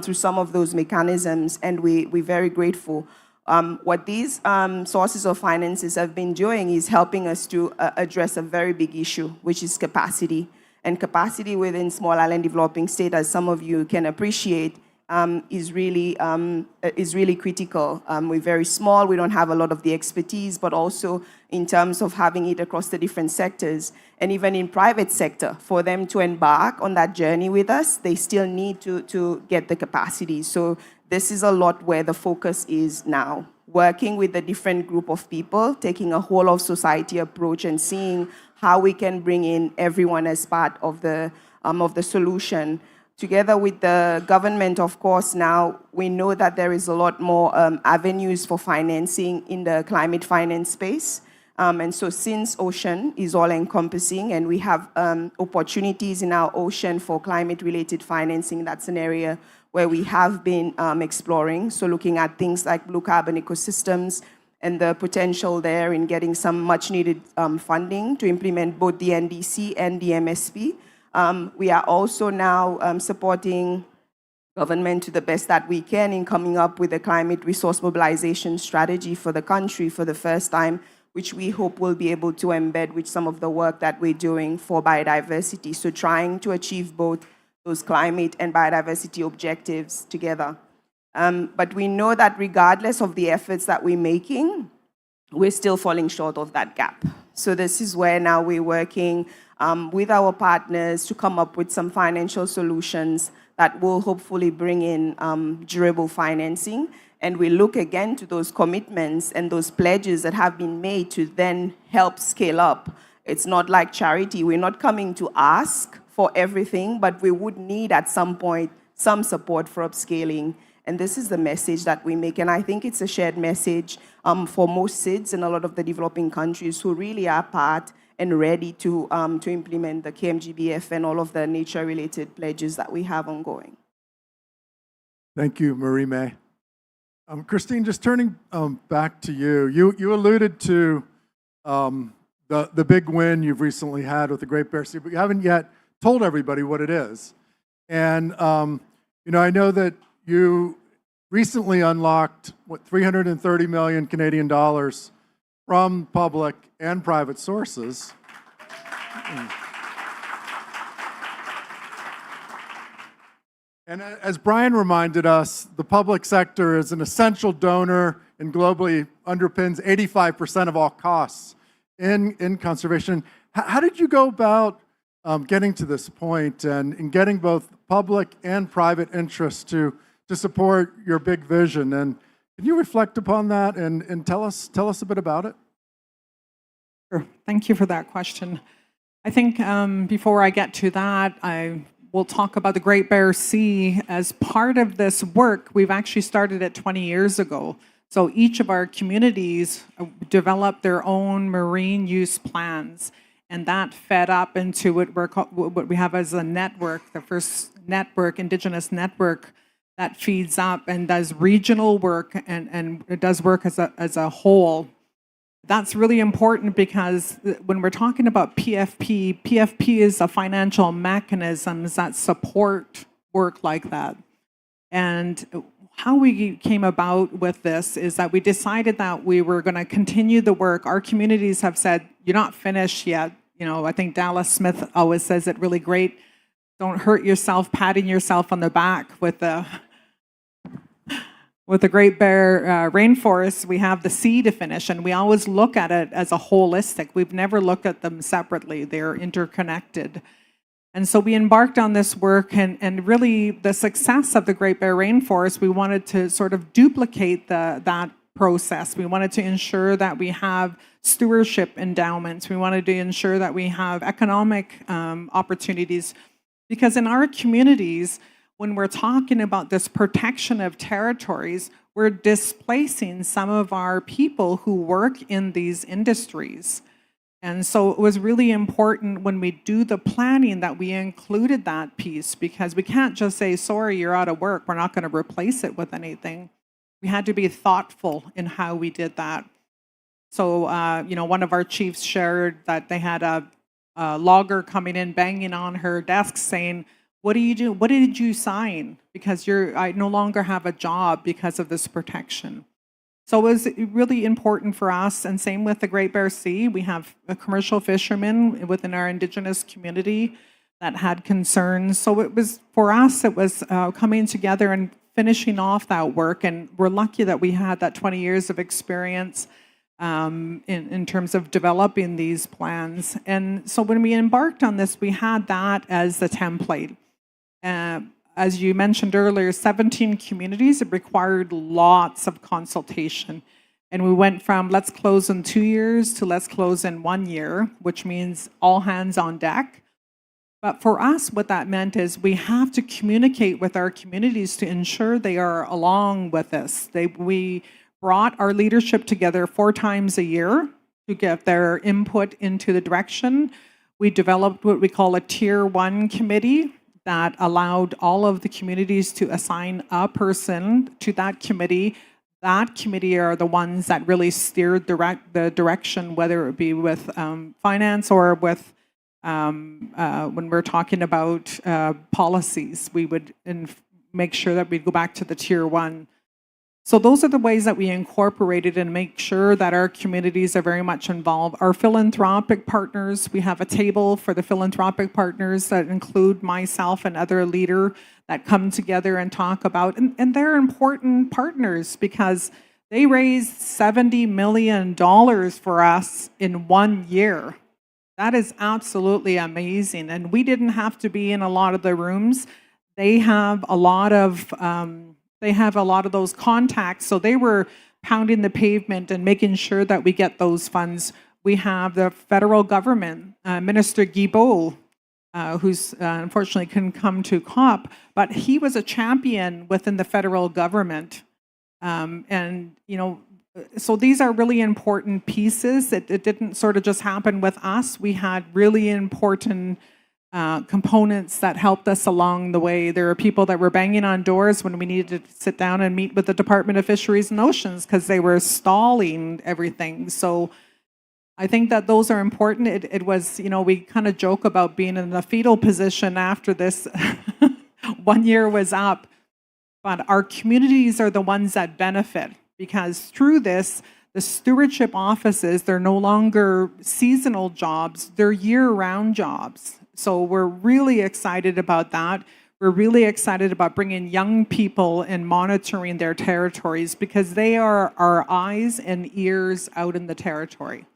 through some of those mechanisms, and we're very grateful. What these sources of finances have been doing is helping us to address a very big issue, which is capacity. And capacity within small island developing state, as some of you can appreciate, is really critical. We're very small, we don't have a lot of the expertise, but also in terms of having it across the different sectors. And even in private sector, for them to embark on that journey with us, they still need to get the capacity. So this is a lot where the focus is now. Working with a different group of people, taking a whole of society approach and seeing how we can bring in everyone as part of the solution. Together with the government, of course, now we know that there is a lot more avenues for financing in the climate finance space. And so since ocean is all-encompassing and we have opportunities in our ocean for climate-related financing, that's an area where we have been exploring. So looking at things like blue carbon ecosystems and the potential there in getting some much-needed funding to implement both the NDC and the MSP. We are also now supporting government to the best that we can in coming up with a climate resource mobilization strategy for the country for the first time, which we hope will be able to embed with some of the work that we're doing for biodiversity. So trying to achieve both those climate and biodiversity objectives together. But we know that regardless of the efforts that we're making, we're still falling short of that gap. So this is where now we're working with our partners to come up with some financial solutions that will hopefully bring in durable financing. And we look again to those commitments and those pledges that have been made to then help scale up. It's not like charity. We're not coming to ask for everything, but we would need at some point some support for upscaling. And this is the message that we make. And I think it's a shared message for most SIDS in a lot of the developing countries who really are part and ready to implement the KMGBF and all of the nature-related pledges that we have ongoing. Thank you, Marie-May. Christine, just turning back to you. You alluded to the big win you've recently had with the Great Bear Sea, but you haven't yet told everybody what it is. And I know that you recently unlocked, 330 million Canadian dollars from public and private sources. And as Brian reminded us, the public sector is an essential donor and globally underpins 85% of all costs in conservation. How did you go about getting to this point and getting both public and private interest to support your big vision? And can you reflect upon that and tell us a bit about it? Sure. Thank you for that question. I think before I get to that, I will talk about the Great Bear Sea. As part of this work, we've actually started it 20 years ago. So each of our communities developed their own marine use plans, and that fed up into what we have as a network, the first network, Indigenous network, that feeds up and does regional work and it does work as a whole. That's really important because when we're talking about PFP is a financial mechanisms that support work like that. And how we came about with this is that we decided that we were going to continue the work. Our communities have said, you're not finished yet. I think Dallas Smith always says it really great. Don't hurt yourself patting yourself on the back with the Great Bear Rainforest. We have the sea to finish, and we always look at it as a holistic. We've never looked at them separately. They're interconnected. And so we embarked on this work, and really the success of the Great Bear Rainforest, we wanted to sort of duplicate that process. We wanted to ensure that we have stewardship endowments. We wanted to ensure that we have economic opportunities. Because in our communities, when we're talking about this protection of territories, we're displacing some of our people who work in these industries. And so it was really important when we do the planning that we included that piece, because we can't just say, sorry, you're out of work, we're not going to replace it with anything. We had to be thoughtful in how we did that. So, one of our chiefs shared that they had a logger coming in, banging on her desk saying, what do you do? What did you sign? Because I no longer have a job because of this protection. So it was really important for us, and same with the Great Bear Sea. We have a commercial fishermen within our Indigenous community that had concerns. So it was, for us, it was coming together and finishing off that work, and we're lucky that we had that 20 years of experience in terms of developing these plans. And so when we embarked on this, we had that as the template. As you mentioned earlier, 17 communities, it required lots of consultation. And we went from let's close in 2 years to let's close in 1 year, which means all hands on deck. But for us, what that meant is we have to communicate with our communities to ensure they are along with us. We brought our leadership together 4 times a year to get their input into the direction. We developed what we call a Tier 1 committee that allowed all of the communities to assign a person to that committee. That committee are the ones that really steered the direction, whether it be with finance or with when we're talking about policies. We would make sure that we go back to the Tier 1. So those are the ways that we incorporated and make sure that our communities are very much involved. Our philanthropic partners, we have a table for the philanthropic partners that include myself and other leader that come together and talk about, and they're important partners because they raised $70 million for us in 1 year. That is absolutely amazing. And we didn't have to be in a lot of the rooms. They have a lot of those contacts, so they were pounding the pavement and making sure that we get those funds. We have the federal government, Minister Guilbeault, who's unfortunately couldn't come to COP, but he was a champion within the federal government. And, so these are really important pieces. It didn't sort of just happen with us. We had really important components that helped us along the way. There are people that were banging on doors when we needed to sit down and meet with the Department of Fisheries and Oceans because they were stalling everything. So I think that those are important. It was, we kind of joke about being in a fetal position after this 1 year was up, but our communities are the ones that benefit because through this, the stewardship offices, they're no longer seasonal jobs, they're year-round jobs. So we're really excited about that. We're really excited about bringing young people and monitoring their territories because they are our eyes and ears out in the territory.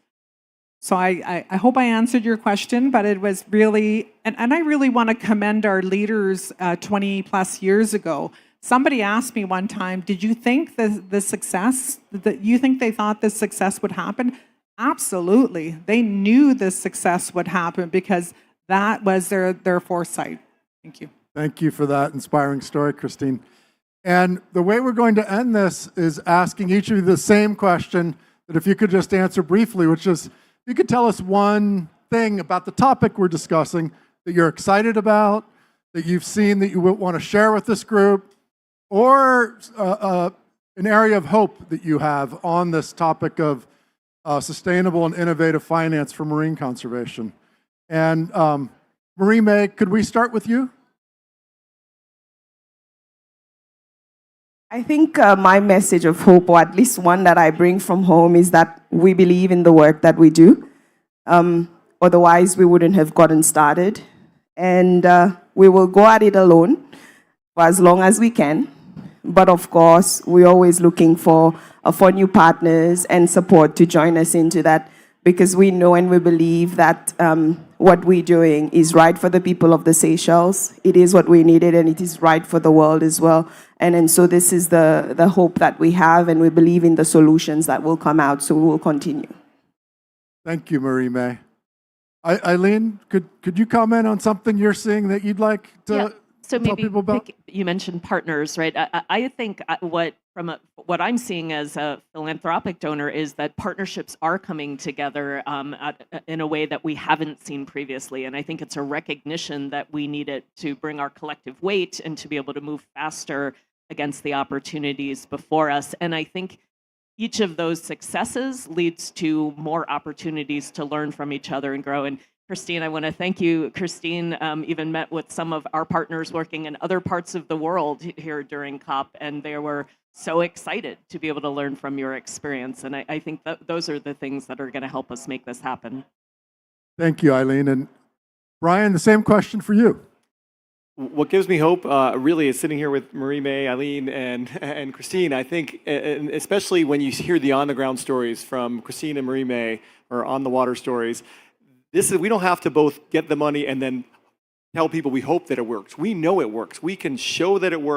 So I hope I answered your question, but it was really, and I really want to commend our leaders 20 plus years ago. Somebody asked me one time, did you think the success, that you think they thought this success would happen? Absolutely. They knew this success would happen because that was their foresight. Thank you. Thank you for that inspiring story, Christine. And the way we're going to end this is asking each of you the same question that if you could just answer briefly, which is, you could tell us one thing about the topic we're discussing that you're excited about, that you've seen that you want to share with this group, or an area of hope that you have on this topic of sustainable and innovative finance for marine conservation. And Marie-May, could we start with you? I think my message of hope, or at least one that I bring from home, is that we believe in the work that we do. Otherwise, we wouldn't have gotten started. And we will go at it alone for as long as we can. But of course, we're always looking for new partners and support to join us into that, because we know and we believe that what we're doing is right for the people of the Seychelles. It is what we needed, and it is right for the world as well. And so this is the hope that we have, and we believe in the solutions that will come out, so we will continue. Thank you, Marie-May. Eileen, could you comment on something you're seeing that you'd like to So tell maybe people about? you mentioned partners, right? I think what I'm seeing as a philanthropic donor is that partnerships are coming together in a way that we haven't seen previously. And I think it's a recognition that we need it to bring our collective weight and to be able to move faster against the opportunities before us. And I think each of those successes leads to more opportunities to learn from each other and grow. And Christine, I want to thank you. Christine even met with some of our partners working in other parts of the world here during COP, and they were so excited to be able to learn from your experience. And I think that those are the things that are going to help us make this happen. Thank you, Eileen. And Brian, the same question for you. What gives me hope really is sitting here with Marie-May, Eileen, and Christine. I think, and especially when you hear the on-the-ground stories from Christine and Marie-May, or on-the-water stories, we don't have to both get the money and then tell people we hope that it works. We know it works. We can show that it works.